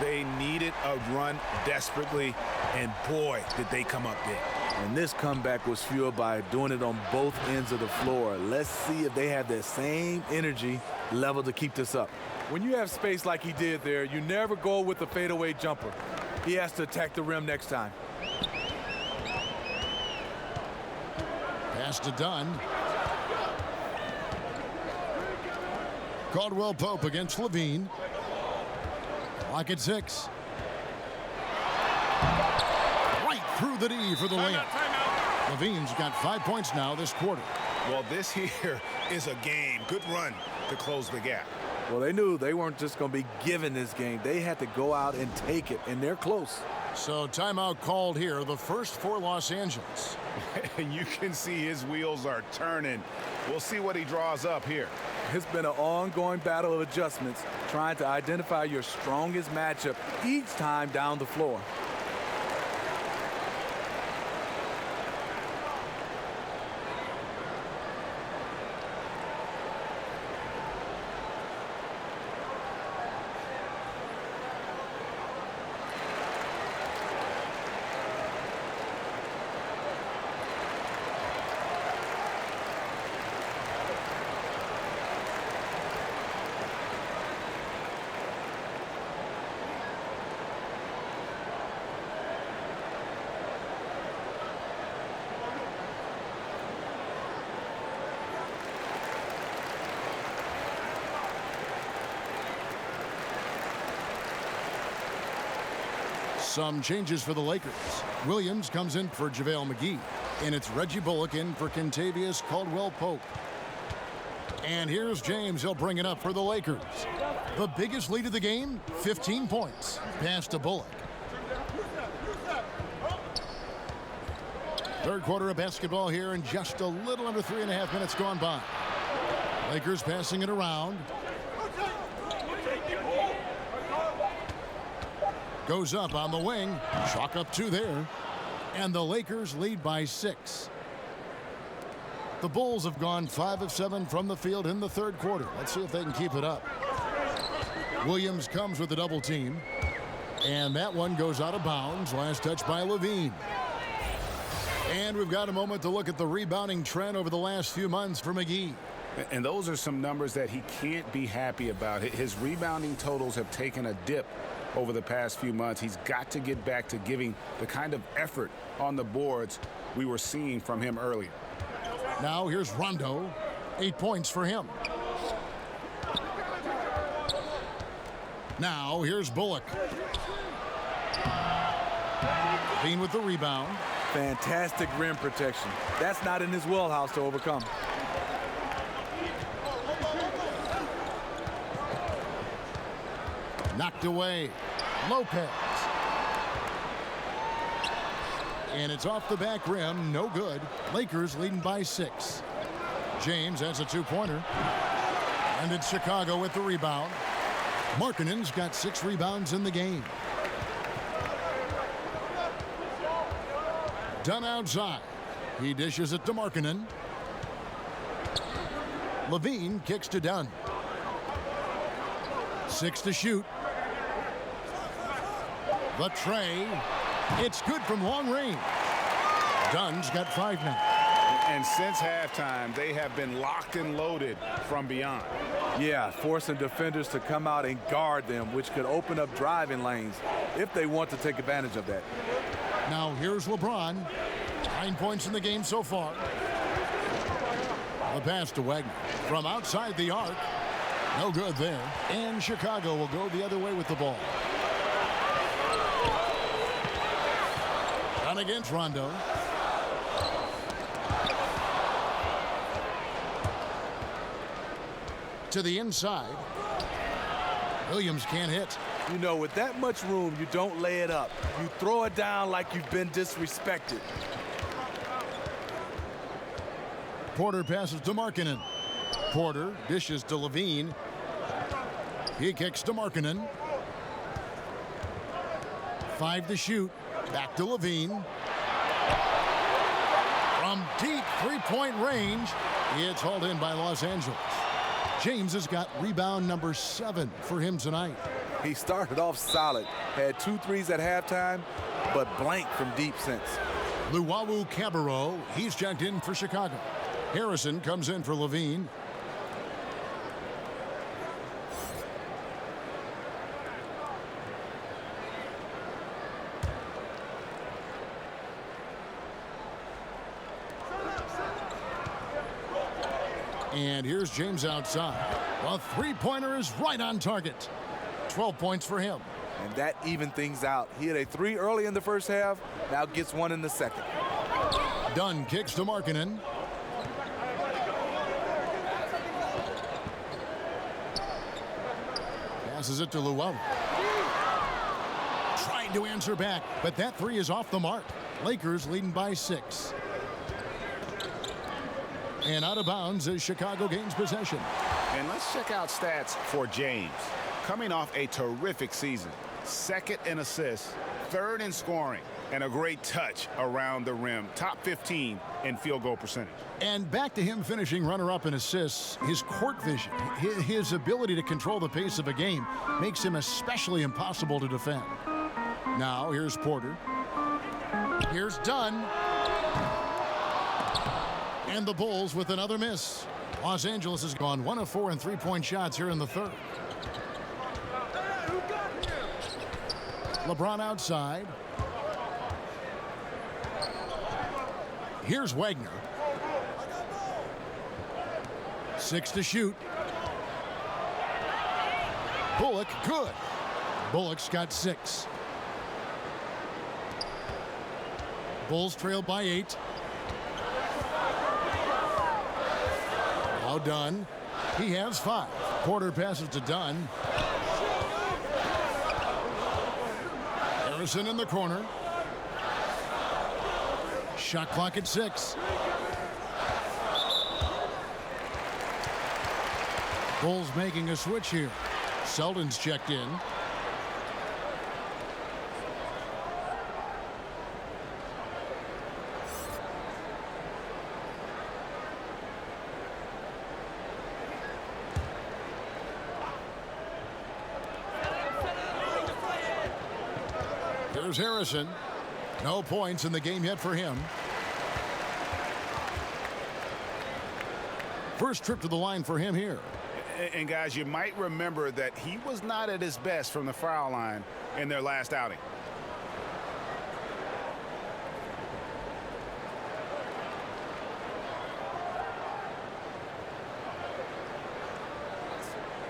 They needed a run desperately, and boy, did they come up big.
And this comeback was fueled by doing it on both ends of the floor. Let's see if they have that same energy level to keep this up. When you have space like he did there, you never go with the fadeaway jumper. He has to attack the rim next time.
Pass to Dunn. Caldwell-Pope against Levine. Clock at 6. Right through the D for the layup. Levine's got 5 points now this quarter.
Well, this here is a game. Good run to close the gap.
Well, they knew they weren't just going to be given this game. They had to go out and take it, and they're close.
So timeout called here, the first for Los Angeles.
And you can see his wheels are turning. We'll see what he draws up here.
It's been an ongoing battle of adjustments, trying to identify your strongest matchup each time down the floor.
Some changes for the Lakers. Williams comes in for JaVale McGee. And it's Reggie Bullock in for Kentavious Caldwell-Pope. And here's James. He'll bring it up for the Lakers. The biggest lead of the game, 15 points. Pass to Bullock. Third quarter of basketball here and just a little under 3.5 minutes gone by. Lakers passing it around. Goes up on the wing. Chalk up 2 there. And the Lakers lead by 6. The Bulls have gone 5 of 7 from the field in the third quarter. Let's see if they can keep it up. Williams comes with a double team. And that one goes out of bounds. Last touch by Levine. And we've got a moment to look at the rebounding trend over the last few months for McGee.
And those are some numbers that he can't be happy about. His rebounding totals have taken a dip over the past few months. He's got to get back to giving the kind of effort on the boards we were seeing from him earlier.
Now here's Rondo. 8 points for him. Now here's Bullock. Bean with the rebound.
Fantastic rim protection. That's not in his wheelhouse to overcome.
Knocked away. Lopez. And it's off the back rim. No good. Lakers leading by 6. James has a two-pointer. And it's Chicago with the rebound. Markkanen's got 6 rebounds in the game. Dunn outside. He dishes it to Markkanen. Levine kicks to Dunn. 6 to shoot. The tray. It's good from long range. Dunn's got 5 now.
And since halftime, they have been locked and loaded from beyond.
Yeah, forcing defenders to come out and guard them, which could open up driving lanes if they want to take advantage of that.
Now here's LeBron. 9 points in the game so far. The pass to Wagner from outside the arc. No good there. And Chicago will go the other way with the ball. Down against Rondo. To the inside. Williams can't hit.
You know, with that much room, you don't lay it up. You throw it down like you've been disrespected.
Porter passes to Markkanen. Porter dishes to Levine. He kicks to Markkanen. 5 to shoot. Back to Levine. From deep three-point range, it's hauled in by Los Angeles. James has got rebound number 7 for him tonight.
He started off solid, had 2 threes at halftime, but blanked from deep since.
Luwawu-Cabarrot, he's checked in for Chicago. Harrison comes in for Levine. And here's James outside. A three-pointer is right on target. 12 points for him.
And that evened things out. He had a 3 early in the first half, now gets 1 in the second.
Dunn kicks to Markkanen. Passes it to Luwawu. Trying to answer back, but that 3 is off the mark. Lakers leading by 6. And out of bounds as Chicago gains possession.
And let's check out stats for James. Coming off a terrific season. 2nd in assists, 3rd in scoring, and a great touch around the rim. Top 15 in field goal percentage.
And back to him finishing runner-up in assists. His court vision, his ability to control the pace of a game makes him especially impossible to defend. Now here's Porter. Here's Dunn. And the Bulls with another miss. Los Angeles has gone 1 of 4 in three-point shots here in the 3rd. LeBron outside. Here's Wagner. 6 to shoot. Bullock, good. Bullock's got 6. Bulls trail by 8. Now Dunn. He has 5. Porter passes to Dunn. Harrison in the corner. Shot clock at 6. Bulls making a switch here. Selden's checked in. Here's Harrison. No points in the game yet for him. First trip to the line for him here.
And guys, you might remember that he was not at his best from the foul line in their last outing.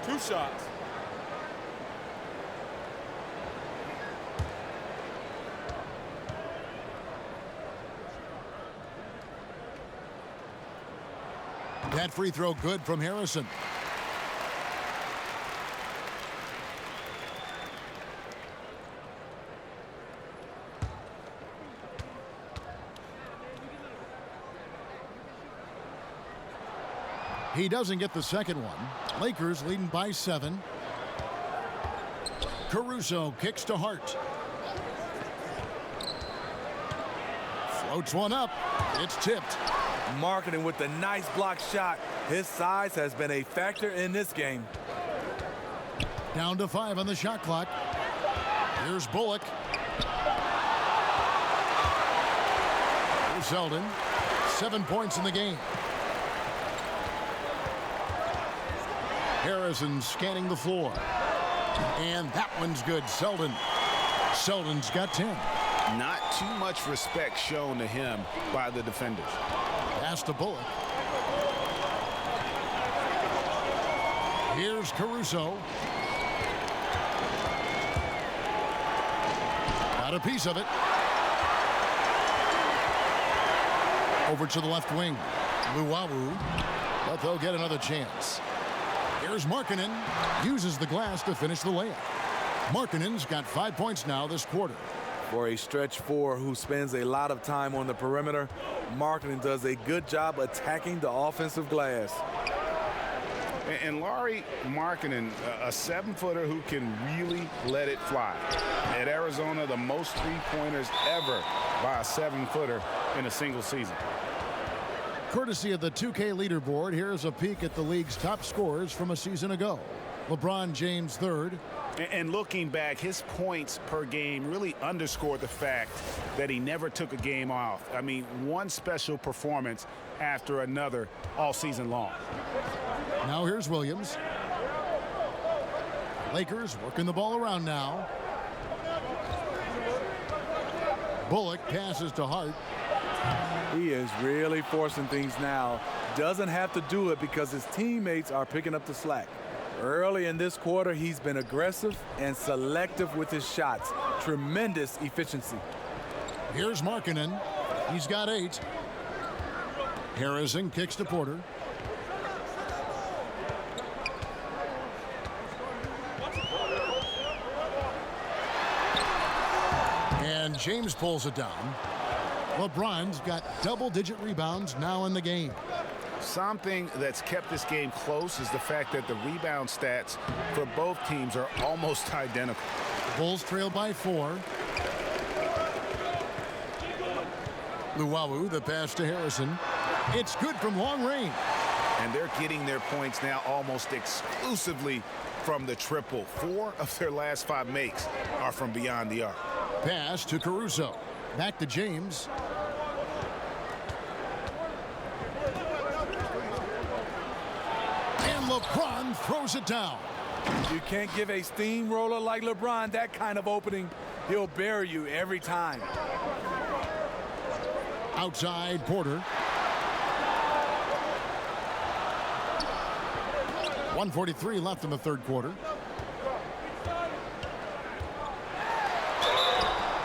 Two shots.
That free throw good from Harrison. He doesn't get the second one. Lakers leading by 7. Caruso kicks to Hart. Floats one up. It's tipped.
Marketing with the nice block shot. His size has been a factor in this game.
Down to 5 on the shot clock. Here's Bullock. Here's Selden. 7 points in the game. Harrison scanning the floor. And that one's good. Selden's got 10.
Not too much respect shown to him by the defenders.
Pass to Bullock. Here's Caruso. Got a piece of it. Over to the left wing. Luwawu. But they'll get another chance. Here's Markkanen. Uses the glass to finish the layup. Markkanen's got 5 points now this quarter.
For a stretch 4 who spends a lot of time on the perimeter, Markkanen does a good job attacking the offensive glass.
And Lauri Markkanen, a 7-footer who can really let it fly. At Arizona, the most three-pointers ever by a 7-footer in a single season.
Courtesy of the 2K leaderboard, here's a peek at the league's top scorers from a season ago. LeBron James third.
And looking back, his points per game really underscored the fact that he never took a game off. I mean, one special performance after another all season long.
Now here's Williams. Lakers working the ball around now. Bullock passes to Hart.
He is really forcing things now. Doesn't have to do it because his teammates are picking up the slack. Early in this quarter, he's been aggressive and selective with his shots. Tremendous efficiency.
Here's Markkanen. He's got 8. Harrison kicks to Porter. And James pulls it down. LeBron's got double-digit rebounds now in the game.
Something that's kept this game close is the fact that the rebound stats for both teams are almost identical.
Bulls trail by 4. Luwawu, the pass to Harrison. It's good from long range.
And they're getting their points now almost exclusively from the triple. 4 of their last 5 makes are from beyond the arc.
Pass to Caruso. Back to James. And LeBron throws it down.
You can't give a steamroller like LeBron that kind of opening. He'll bury you every time.
Outside Porter. 1:43 left in the third quarter.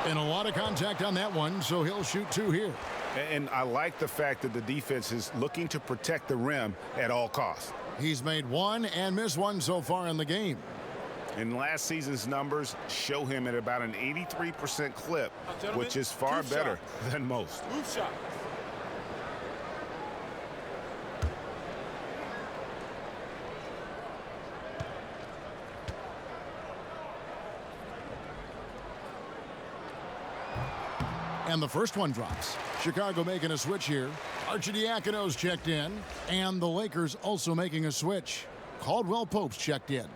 And a lot of contact on that one, so he'll shoot 2 here.
And I like the fact that the defense is looking to protect the rim at all costs.
He's made 1 and missed 1 so far in the game.
And last season's numbers show him at about an 83% clip, which is far better than most.
Move shot.
And the first one drops. Chicago making a switch here. Arcidiacono's checked in. And the Lakers also making a switch. Caldwell Pope's checked in.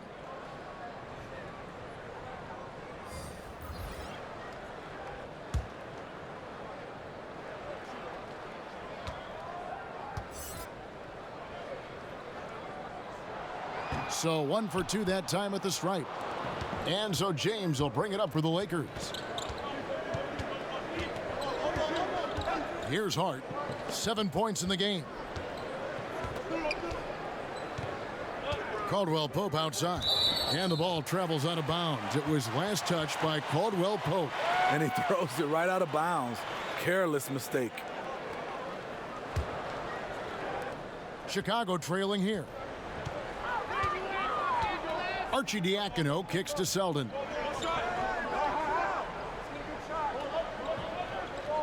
So 1 for 2 that time at the stripe. And so James will bring it up for the Lakers. Here's Hart. 7 points in the game. Caldwell Pope outside. And the ball travels out of bounds. It was last touched by Caldwell Pope.
And he throws it right out of bounds. Careless mistake.
Chicago trailing here. Arcidiacono kicks to Selden.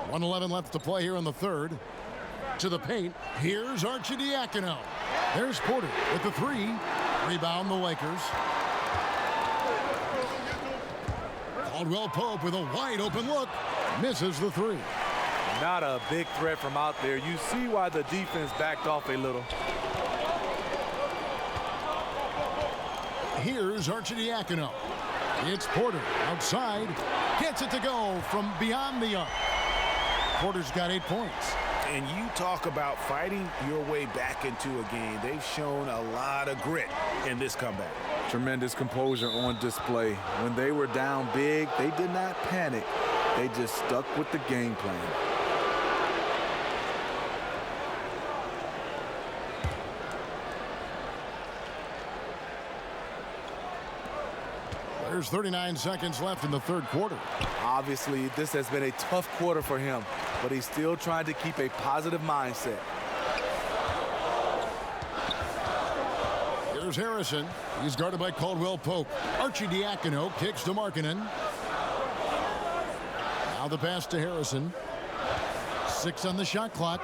1:11 left to play here in the third. To the paint. Here's Arcidiacono. There's Porter with the three. Rebound the Lakers. Caldwell Pope with a wide open look. Misses the three.
Not a big threat from out there. You see why the defense backed off a little.
Here's Arcidiacono. It's Porter outside. Gets it to go from beyond the arc. Porter's got 8 points.
And you talk about fighting your way back into a game. They've shown a lot of grit in this comeback.
Tremendous composure on display. When they were down big, they did not panic. They just stuck with the game plan.
There's 39 seconds left in the third quarter.
Obviously, this has been a tough quarter for him, but he's still trying to keep a positive mindset.
Here's Harrison. He's guarded by Caldwell Pope. Arcidiacono kicks to Markkanen. Now the pass to Harrison. 6 on the shot clock.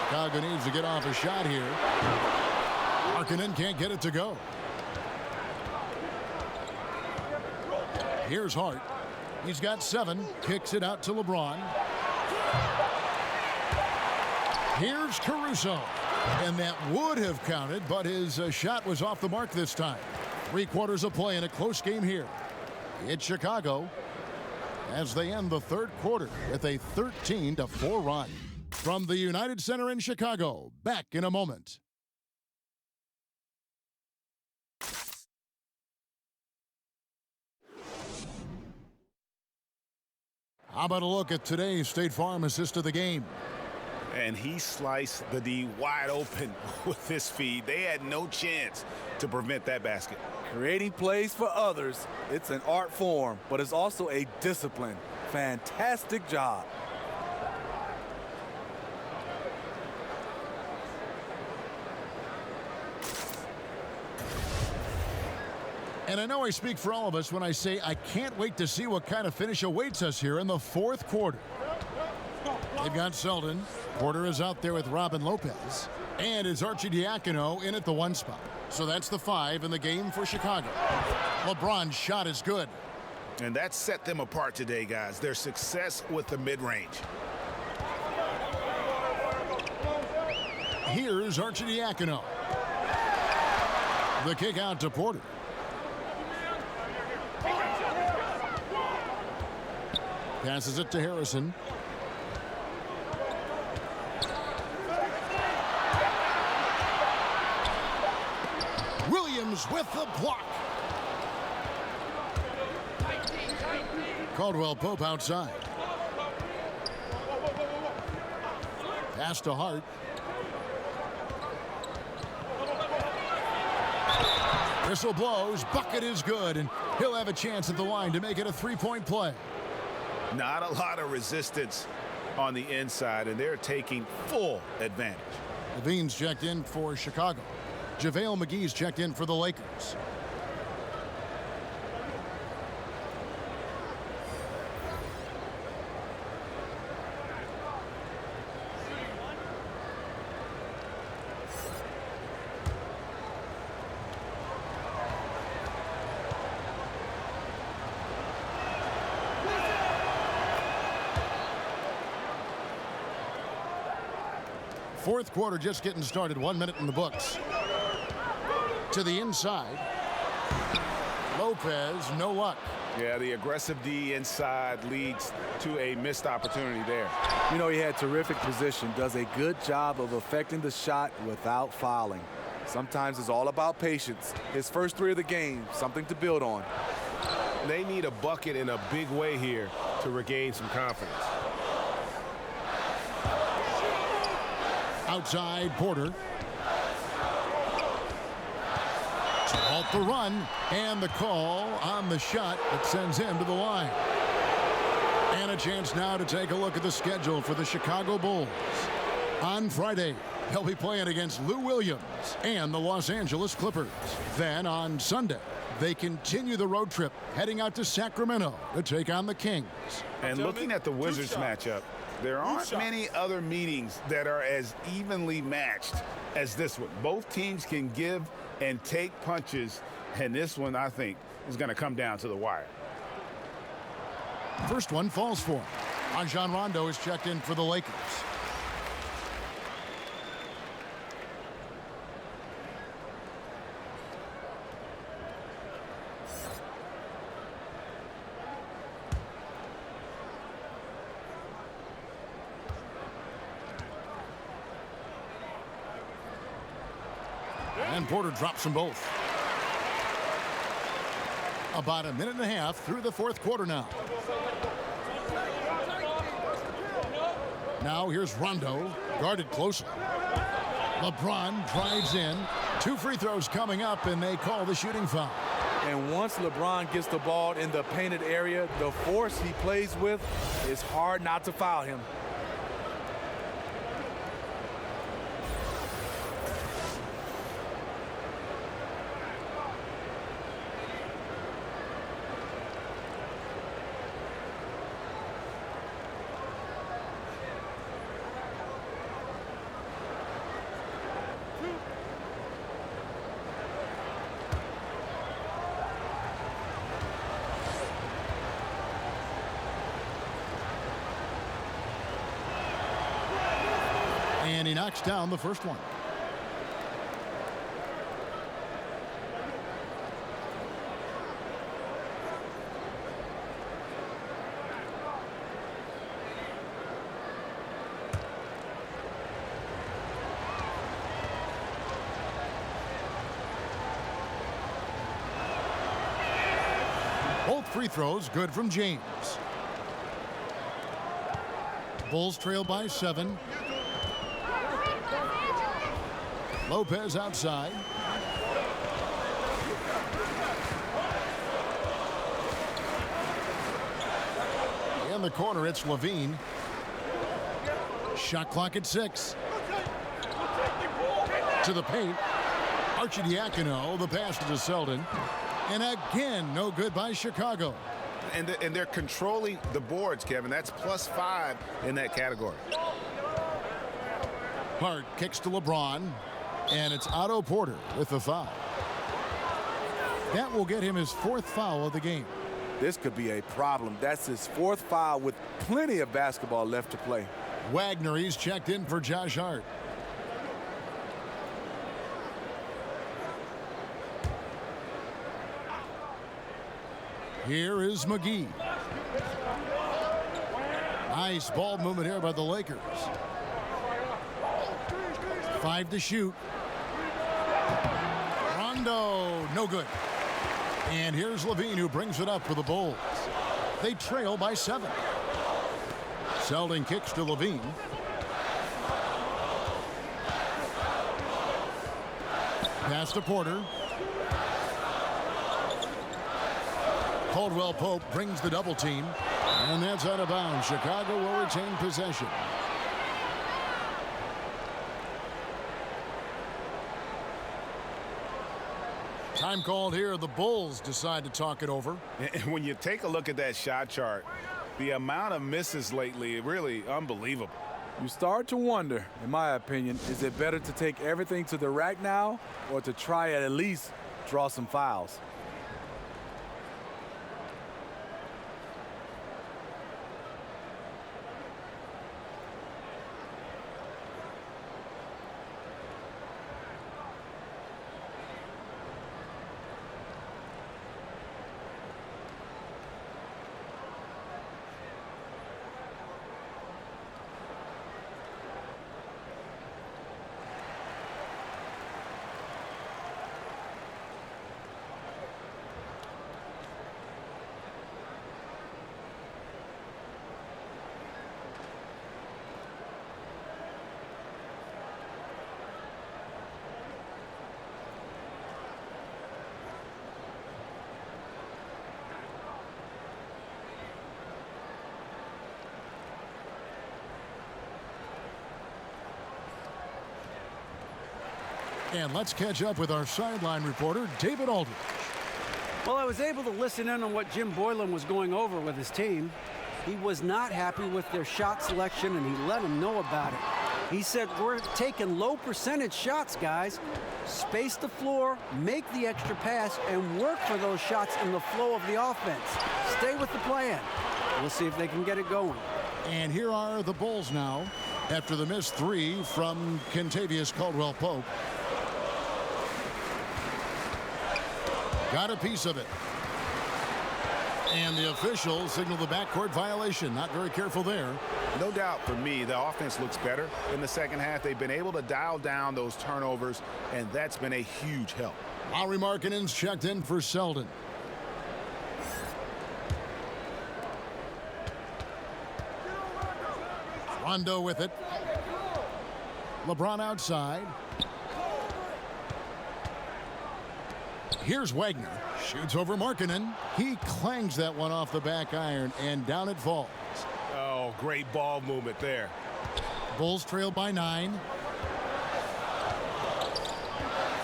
Chicago needs to get off a shot here. Markkanen can't get it to go. Here's Hart. He's got 7. Kicks it out to LeBron. Here's Caruso. And that would have counted, but his shot was off the mark this time. 3 quarters of play in a close game here. It's Chicago as they end the third quarter with a 13-4 run. From the United Center in Chicago, back in a moment. How about a look at today's State Farm assist of the game?
And he sliced the D wide open with his feed. They had no chance to prevent that basket.
Creating plays for others, it's an art form, but it's also a discipline. Fantastic job.
And I know I speak for all of us when I say I can't wait to see what kind of finish awaits us here in the fourth quarter. They've got Selden. Porter is out there with Robin Lopez. And it's Arcidiacono in at the 1 spot. So that's the 5 in the game for Chicago. LeBron's shot is good.
And that set them apart today, guys. Their success with the mid-range.
Here's Arcidiacono. The kick out to Porter. Passes it to Harrison. Williams with the block. Caldwell Pope outside. Pass to Hart. Whistle blows. Bucket is good, and he'll have a chance at the line to make it a 3-point play.
Not a lot of resistance on the inside, and they're taking full advantage.
Levine's checked in for Chicago. JaVale McGee's checked in for the Lakers. Fourth quarter just getting started. 1 minute in the books. To the inside. Lopez, no luck.
Yeah, the aggressive D inside leads to a missed opportunity there.
You know, he had terrific position, does a good job of affecting the shot without fouling. Sometimes it's all about patience. His first 3 of the game, something to build on.
They need a bucket in a big way here to regain some confidence.
Outside, Porter. To halt the run, and the call on the shot that sends him to the line. And a chance now to take a look at the schedule for the Chicago Bulls. On Friday, they'll be playing against Lou Williams and the Los Angeles Clippers. Then on Sunday, They continue the road trip, heading out to Sacramento to take on the Kings.
And looking at the Wizards matchup, there aren't many other meetings that are as evenly matched as this one. Both teams can give and take punches, and this one, I think, is going to come down to the wire.
First one falls for him. Rajon Rondo is checked in for the Lakers. And Porter drops them both. About a minute and a half through the fourth quarter now. Now here's Rondo, guarded closely. LeBron drives in. 2 free throws coming up, and they call the shooting foul.
And once LeBron gets the ball in the painted area, the force he plays with, it's hard not to foul him.
And he knocks down the first one. Both free throws good from James. Bulls trail by 7. Lopez outside. In the corner, it's Levine. Shot clock at 6. To the paint. Arcidiacono, the pass to Selden. And again, no good by Chicago.
And they're controlling the boards, Kevin. That's +5 in that category.
Hart kicks to LeBron. And it's Otto Porter with the foul. That will get him his 4th foul of the game.
This could be a problem. That's his 4th foul with plenty of basketball left to play.
Wagner, he's checked in for Josh Hart. Here is McGee. Nice ball movement here by the Lakers. 5 to shoot. Rondo, no good. And here's Levine, who brings it up for the Bulls. They trail by 7. Selden kicks to Levine. Pass to Porter. Caldwell Pope brings the double team. And that's out of bounds. Chicago will retain possession. Time called here. The Bulls decide to talk it over.
And when you take a look at that shot chart, the amount of misses lately, really unbelievable.
You start to wonder, in my opinion, is it better to take everything to the rack now or to try at least draw some fouls?
And let's catch up with our sideline reporter, David Aldridge.
Well, I was able to listen in on what Jim Boylan was going over with his team. He was not happy with their shot selection, and he let them know about it. He said, we're taking low percentage shots, guys. Space the floor, make the extra pass, and work for those shots in the flow of the offense. Stay with the plan. We'll see if they can get it going.
And here are the Bulls now after the missed three from Kentavious Caldwell-Pope. Got a piece of it. And the officials signal the backcourt violation. Not very careful there.
No doubt for me, the offense looks better in the second half. They've been able to dial down those turnovers, and that's been a huge help.
Lauri Markkanen's checked in for Selden. Rondo with it. LeBron outside. Here's Wagner. Shoots over Markkanen. He clangs that one off the back iron, and down it falls.
Oh, great ball movement there.
Bulls trail by 9.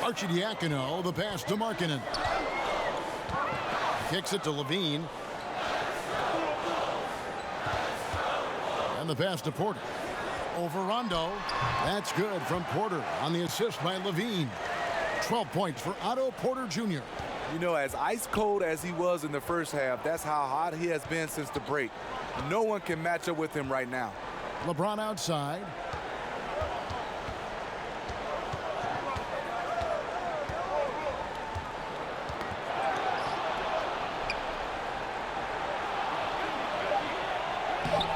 Arcidiacono, the pass to Markkanen. Kicks it to Levine. And the pass to Porter. Over Rondo. That's good from Porter on the assist by Levine. 12 points for Otto Porter Jr.
You know, as ice cold as he was in the first half, that's how hot he has been since the break. No one can match up with him right now.
LeBron outside.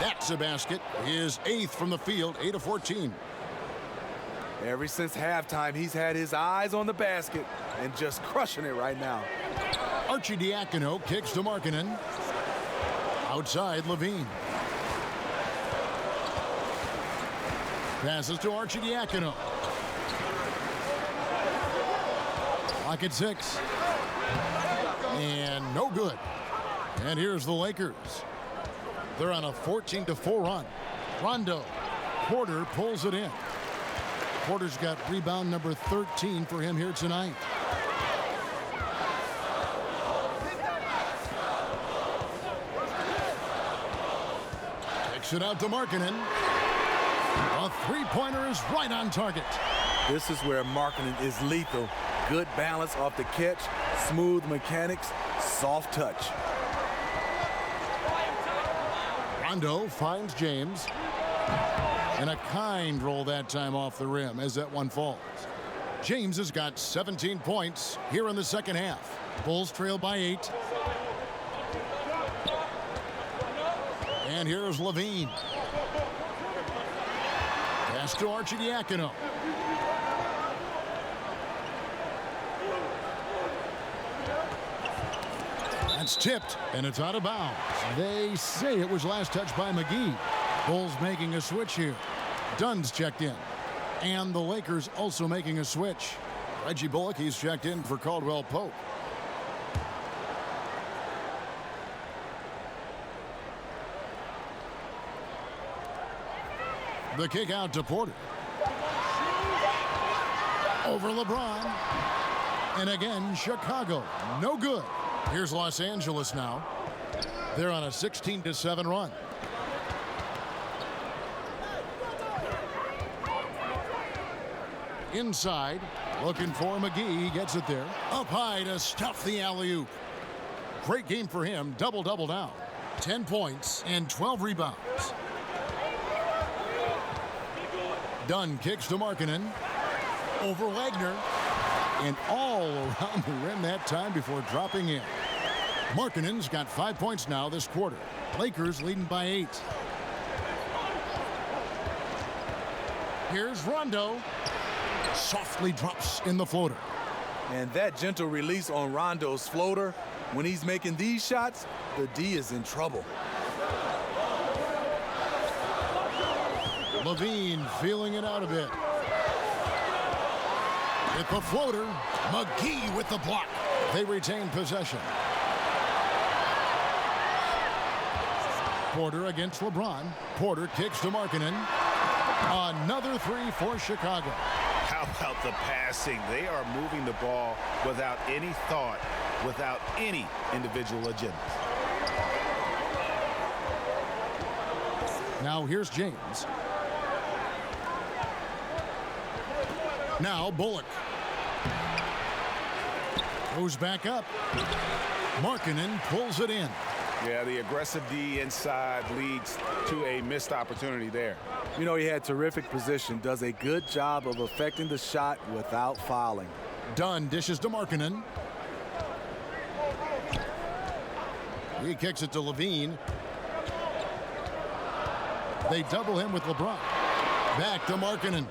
That's a basket. His 8th from the field, 8 of 14.
Ever since halftime, he's had his eyes on the basket and just crushing it right now.
Arcidiacono kicks to Markkanen. Outside, Levine. Passes to Arcidiacono. Clock at 6. And no good. And here's the Lakers. They're on a 14-4 run. Rondo. Porter pulls it in. Porter's got rebound number 13 for him here tonight. Takes it out to Markkanen. A three-pointer is right on target.
This is where Markkanen is lethal. Good balance off the catch, smooth mechanics, soft touch.
Rondo finds James. And a kind roll that time off the rim as that one falls. James has got 17 points here in the second half. Bulls trail by 8. And here's Levine. Pass to Arcidiacono. That's tipped, and it's out of bounds. They say it was last touched by McGee. Bulls making a switch here. Dunn's checked in. And the Lakers also making a switch. Reggie Bullock, he's checked in for Caldwell-Pope. The kick out to Porter. Over LeBron. And again, Chicago. No good. Here's Los Angeles now. They're on a 16-7 run. Inside, looking for McGee. He gets it there. Up high to stuff the alley-oop. Great game for him. Double-double now. 10 points and 12 rebounds. Dunn kicks to Markkanen. Over Wagner. And all around the rim that time before dropping in. Markkanen's got 5 points now this quarter. Lakers leading by 8. Here's Rondo. Softly drops in the floater.
And that gentle release on Rondo's floater, when he's making these shots, the D is in trouble.
Levine feeling it out a bit. With the floater, McGee with the block. They retain possession. Porter against LeBron. Porter kicks to Markkanen. Another three for Chicago.
How about the passing? They are moving the ball without any thought without any individual agenda.
Now here's James. Now Bullock. Goes back up. Markkanen pulls it in.
Yeah, the aggressive D inside leads to a missed opportunity there.
You know, he had terrific position, does a good job of affecting the shot without fouling.
Dunn dishes to Markkanen. He kicks it to Levine. They double him with LeBron. Back to Markkanen.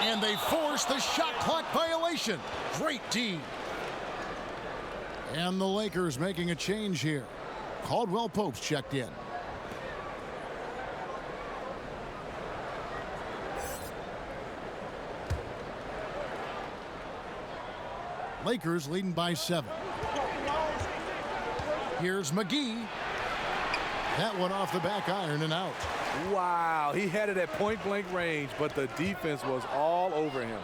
And they force the shot clock violation. Great D. And the Lakers making a change here. Caldwell Pope's checked in. Lakers leading by 7. Here's McGee. That one off the back iron and out.
Wow, he had it at point-blank range, but the defense was all over him.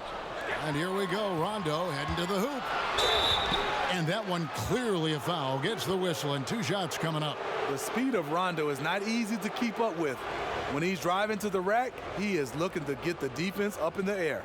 And here we go, Rondo heading to the hoop. And that one clearly a foul. Gets the whistle and 2 shots coming up.
The speed of Rondo is not easy to keep up with. When he's driving to the rack, he is looking to get the defense up in the air.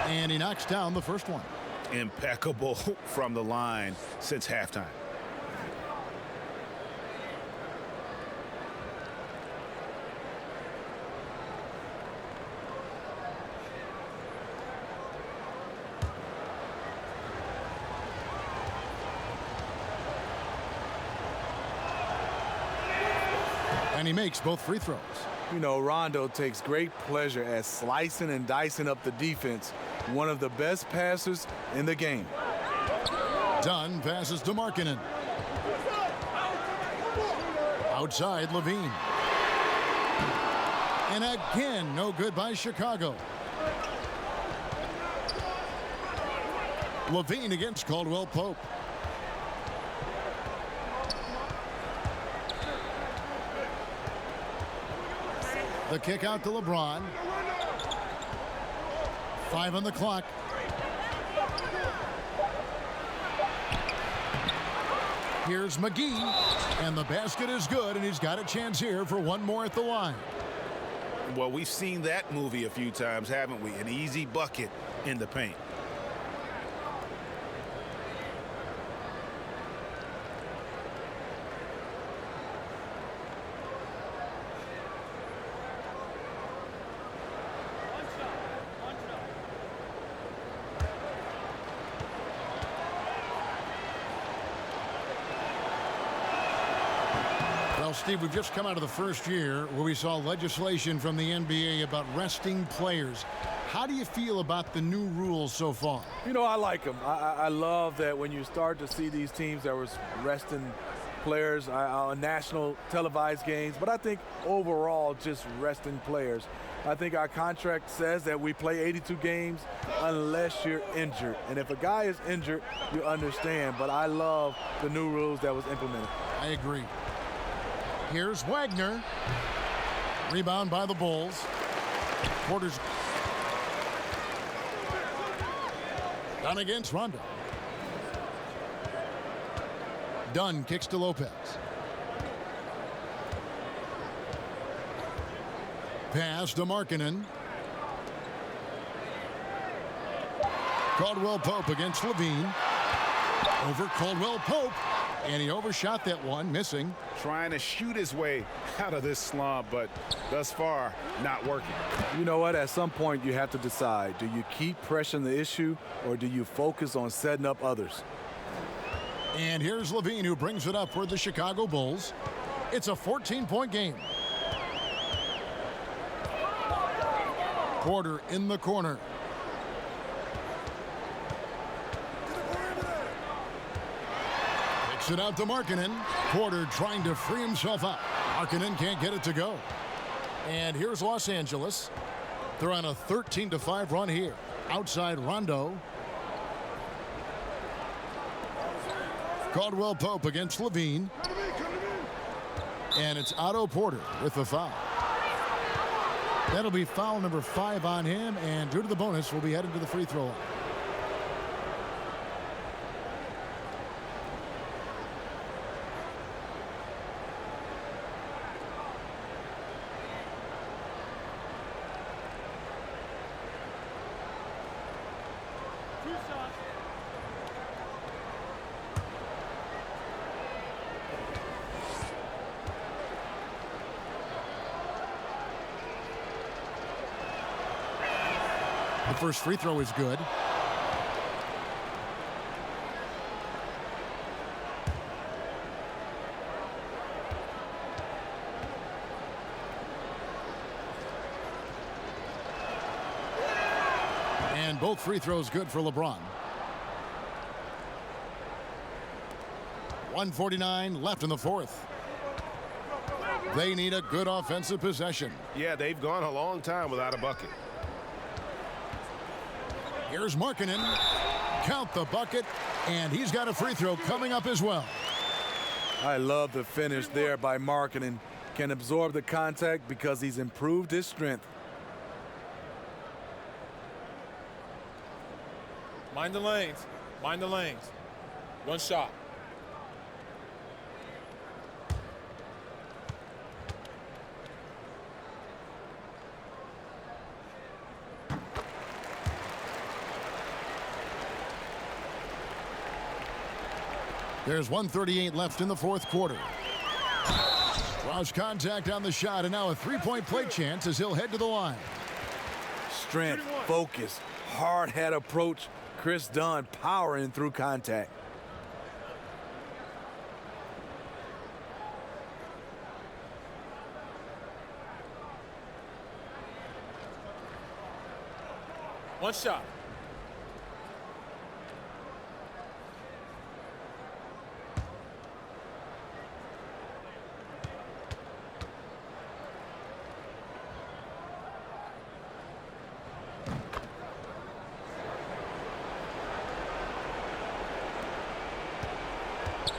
And he knocks down the first one.
Impeccable from the line since halftime.
And he makes both free throws.
You know, Rondo takes great pleasure at slicing and dicing up the defense. One of the best passers in the game.
Dunn passes to Markkanen. Outside, Levine. And again, no good by Chicago. Levine against Caldwell Pope. The kick out to LeBron. 5 on the clock. Here's McGee, and the basket is good, and he's got a chance here for one more at the line.
Well, we've seen that movie a few times, haven't we? An easy bucket in the paint.
Steve, we've just come out of the first year where we saw legislation from the NBA about resting players. How do you feel about the new rules so far?
You know, I like them. I love that when you start to see these teams that were resting players on national televised games. But I think overall, just resting players. I think our contract says that we play 82 games unless you're injured. And if a guy is injured, you understand. But I love the new rules that was implemented.
I agree. Here's Wagner. Rebound by the Bulls. Porter's done against Rondo. Dunn kicks to Lopez. Pass to Markkanen. Caldwell Pope against Levine. Over Caldwell Pope. And he overshot that one, missing.
Trying to shoot his way out of this slump, but thus far, not working.
You know what? At some point, you have to decide. Do you keep pressing the issue, or do you focus on setting up others?
And here's Levine, who brings it up for the Chicago Bulls. It's a 14-point game. Porter in the corner. It out to Markkanen. Porter trying to free himself up. Markkanen can't get it to go. And here's Los Angeles. They're on a 13-5 run here. Outside Rondo. Caldwell Pope against Levine. And it's Otto Porter with the foul. That'll be foul number 5 on him, and due to the bonus, will be headed to the free throw line. The first free throw is good. And both free throws good for LeBron. 1:49 left in the fourth. They need a good offensive possession.
Yeah, they've gone a long time without a bucket.
Here's Markkanen. Count the bucket, and he's got a free throw coming up as well.
I love the finish there by Markkanen. Can absorb the contact because he's improved his strength.
Mind the lanes. Mind the lanes. One shot.
There's 1:38 left in the fourth quarter. Draws contact on the shot, and now a three-point play chance as he'll head to the line.
Strength, focus, hard head approach. Chris Dunn powering through contact.
One shot.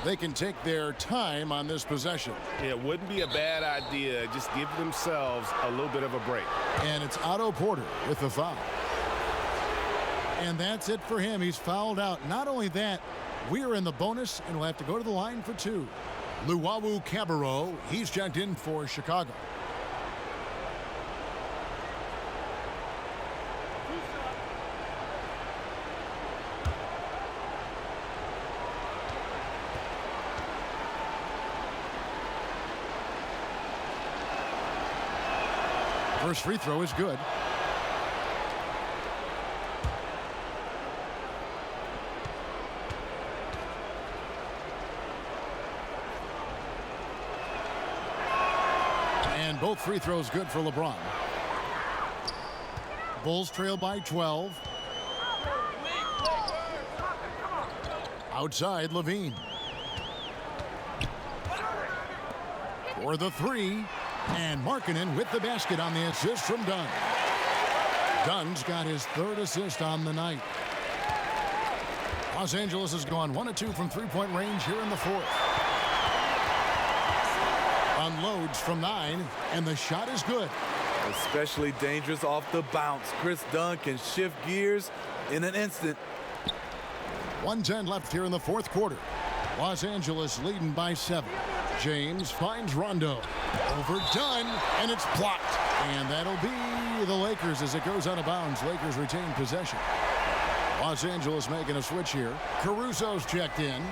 They can take their time on this possession.
It wouldn't be a bad idea. Just give themselves a little bit of a break.
And it's Otto Porter with the foul. And that's it for him. He's fouled out. Not only that, we are in the bonus, and we'll have to go to the line for 2. Luwawu Cabarro, he's checked in for Chicago. First free throw is good. And both free throws good for LeBron. Bulls trail by 12. Outside Levine. For the 3. And Markkanen with the basket on the assist from Dunn. Dunn's got his 3rd assist on the night. Los Angeles has gone 1 of 2 from three-point range here in the fourth. Unloads from 9, and the shot is good.
Especially dangerous off the bounce. Chris Dunn can shift gears in an instant.
1:10 left here in the fourth quarter. Los Angeles leading by 7. James finds Rondo. Overdone, and it's blocked. And that'll be the Lakers as it goes out of bounds. Lakers retain possession. Los Angeles making a switch here. Caruso's checked in.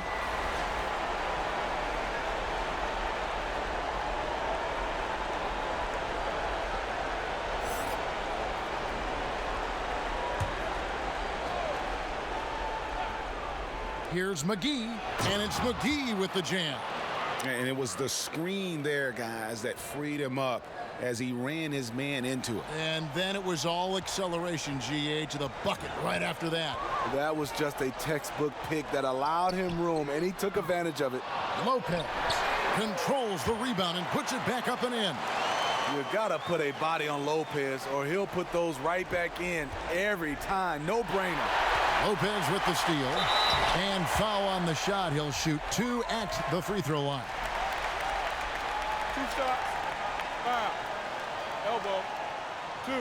Here's McGee, and it's McGee with the jam.
And it was the screen there, guys, that freed him up as he ran his man into it.
And then it was all acceleration, GA, to the bucket right after that.
That was just a textbook pick that allowed him room, and he took advantage of it.
Lopez controls the rebound and puts it back up and in.
You gotta put a body on Lopez or he'll put those right back in every time. No brainer.
Lopez with the steal. And foul on the shot. He'll shoot 2 at the free throw line.
2 shots. Foul. Elbow. 2.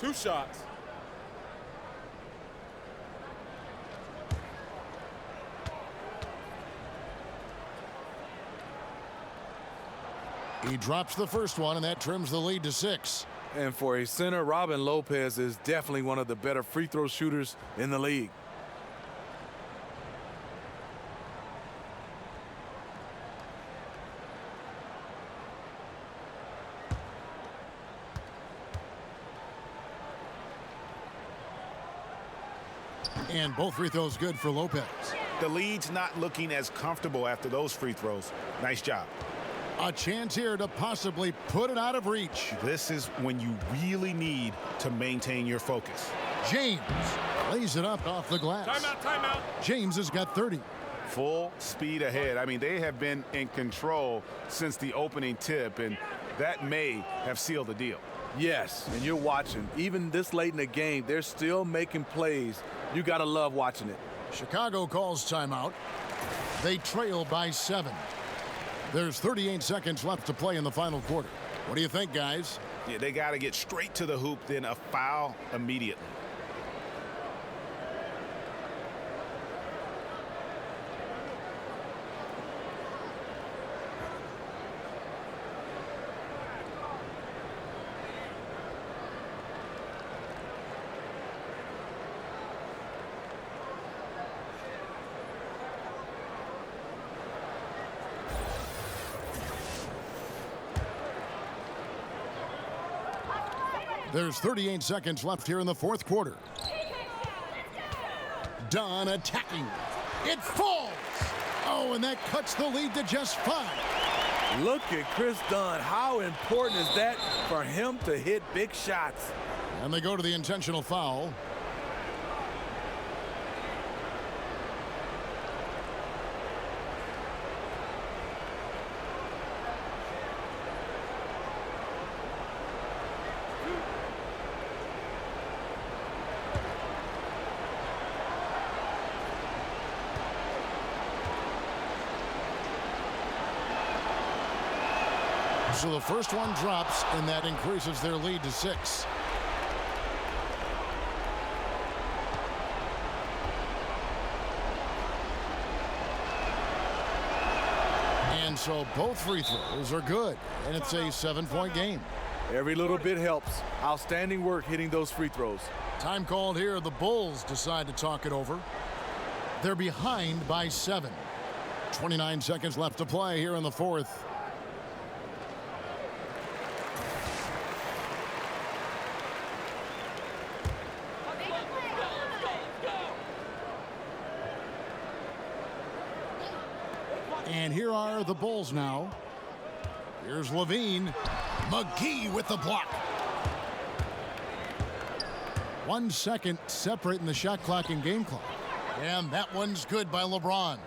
Two shots.
He drops the first one, and that trims the lead to 6.
And for a center, Robin Lopez is definitely one of the better free throw shooters in the league.
And both free throws good for Lopez.
The lead's not looking as comfortable after those free throws. Nice job.
A chance here to possibly put it out of reach.
This is when you really need to maintain your focus.
James lays it up off the glass.
Timeout.
James has got 30.
Full speed ahead. I mean, they have been in control since the opening tip, and that may have sealed the deal.
Yes, and you're watching. Even this late in the game, they're still making plays. You got to love watching it.
Chicago calls timeout. They trail by 7. There's 38 seconds left to play in the final quarter. What do you think, guys?
Yeah, they got to get straight to the hoop, then a foul immediately.
There's 38 seconds left here in the fourth quarter. Dunn attacking. It falls. Oh, and that cuts the lead to just 5.
Look at Chris Dunn. How important is that for him to hit big shots?
And they go to the intentional foul. So the first one drops, and that increases their lead to 6. And so both free throws are good, and it's a 7-point game.
Every little bit helps. Outstanding work hitting those free throws.
Time called here. The Bulls decide to talk it over. They're behind by 7. 29 seconds left to play here in the fourth. And here are the Bulls now. Here's Levine. McGee with the block. 1 second separating the shot clock and game clock. And that one's good by LeBron.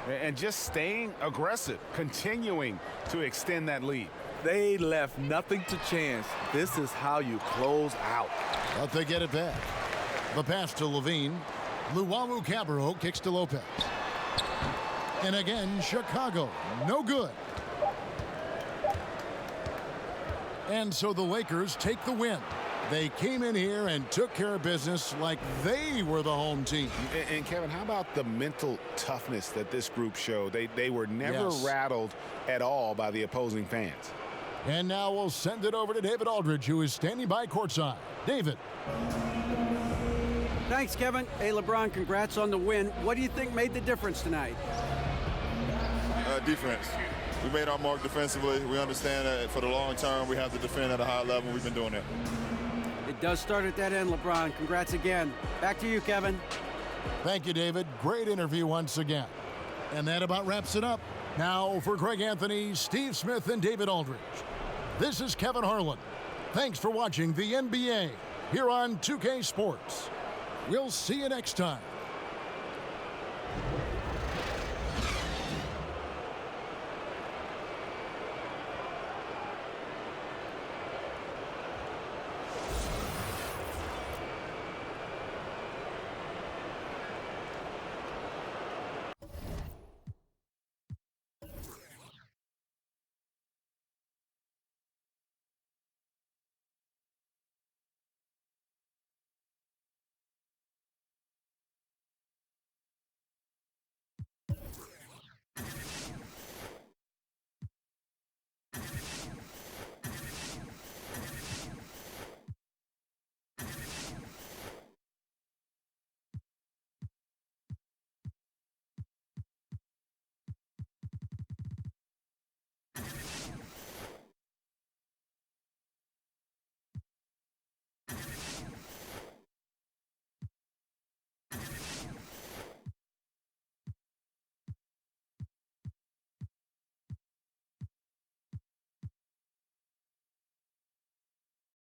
And just staying aggressive, continuing to extend that lead.
They left nothing to chance. This is how you close out.
But they get it back. The pass to Levine. Luwawu-Cabarrot kicks to Lopez. And again, Chicago, no good. And so the Lakers take the win. They came in here and took care of business like they were the home team.
And Kevin, how about the mental toughness that this group showed? They were never rattled at all by the opposing fans.
And now we'll send it over to David Aldridge, who is standing by courtside. David.
Thanks, Kevin. Hey, LeBron, congrats on the win. What do you think made the difference tonight?
Defense. We made our mark defensively. We understand that for the long term, we have to defend at a high level. We've been doing that.
It does start at that end, LeBron. Congrats again. Back to you, Kevin.
Thank you, David. Great interview once again. And that about wraps it up. Now for Greg Anthony, Steve Smith, and David Aldridge. This is Kevin Harlan. Thanks for watching the NBA here on 2K Sports. We'll see you next time.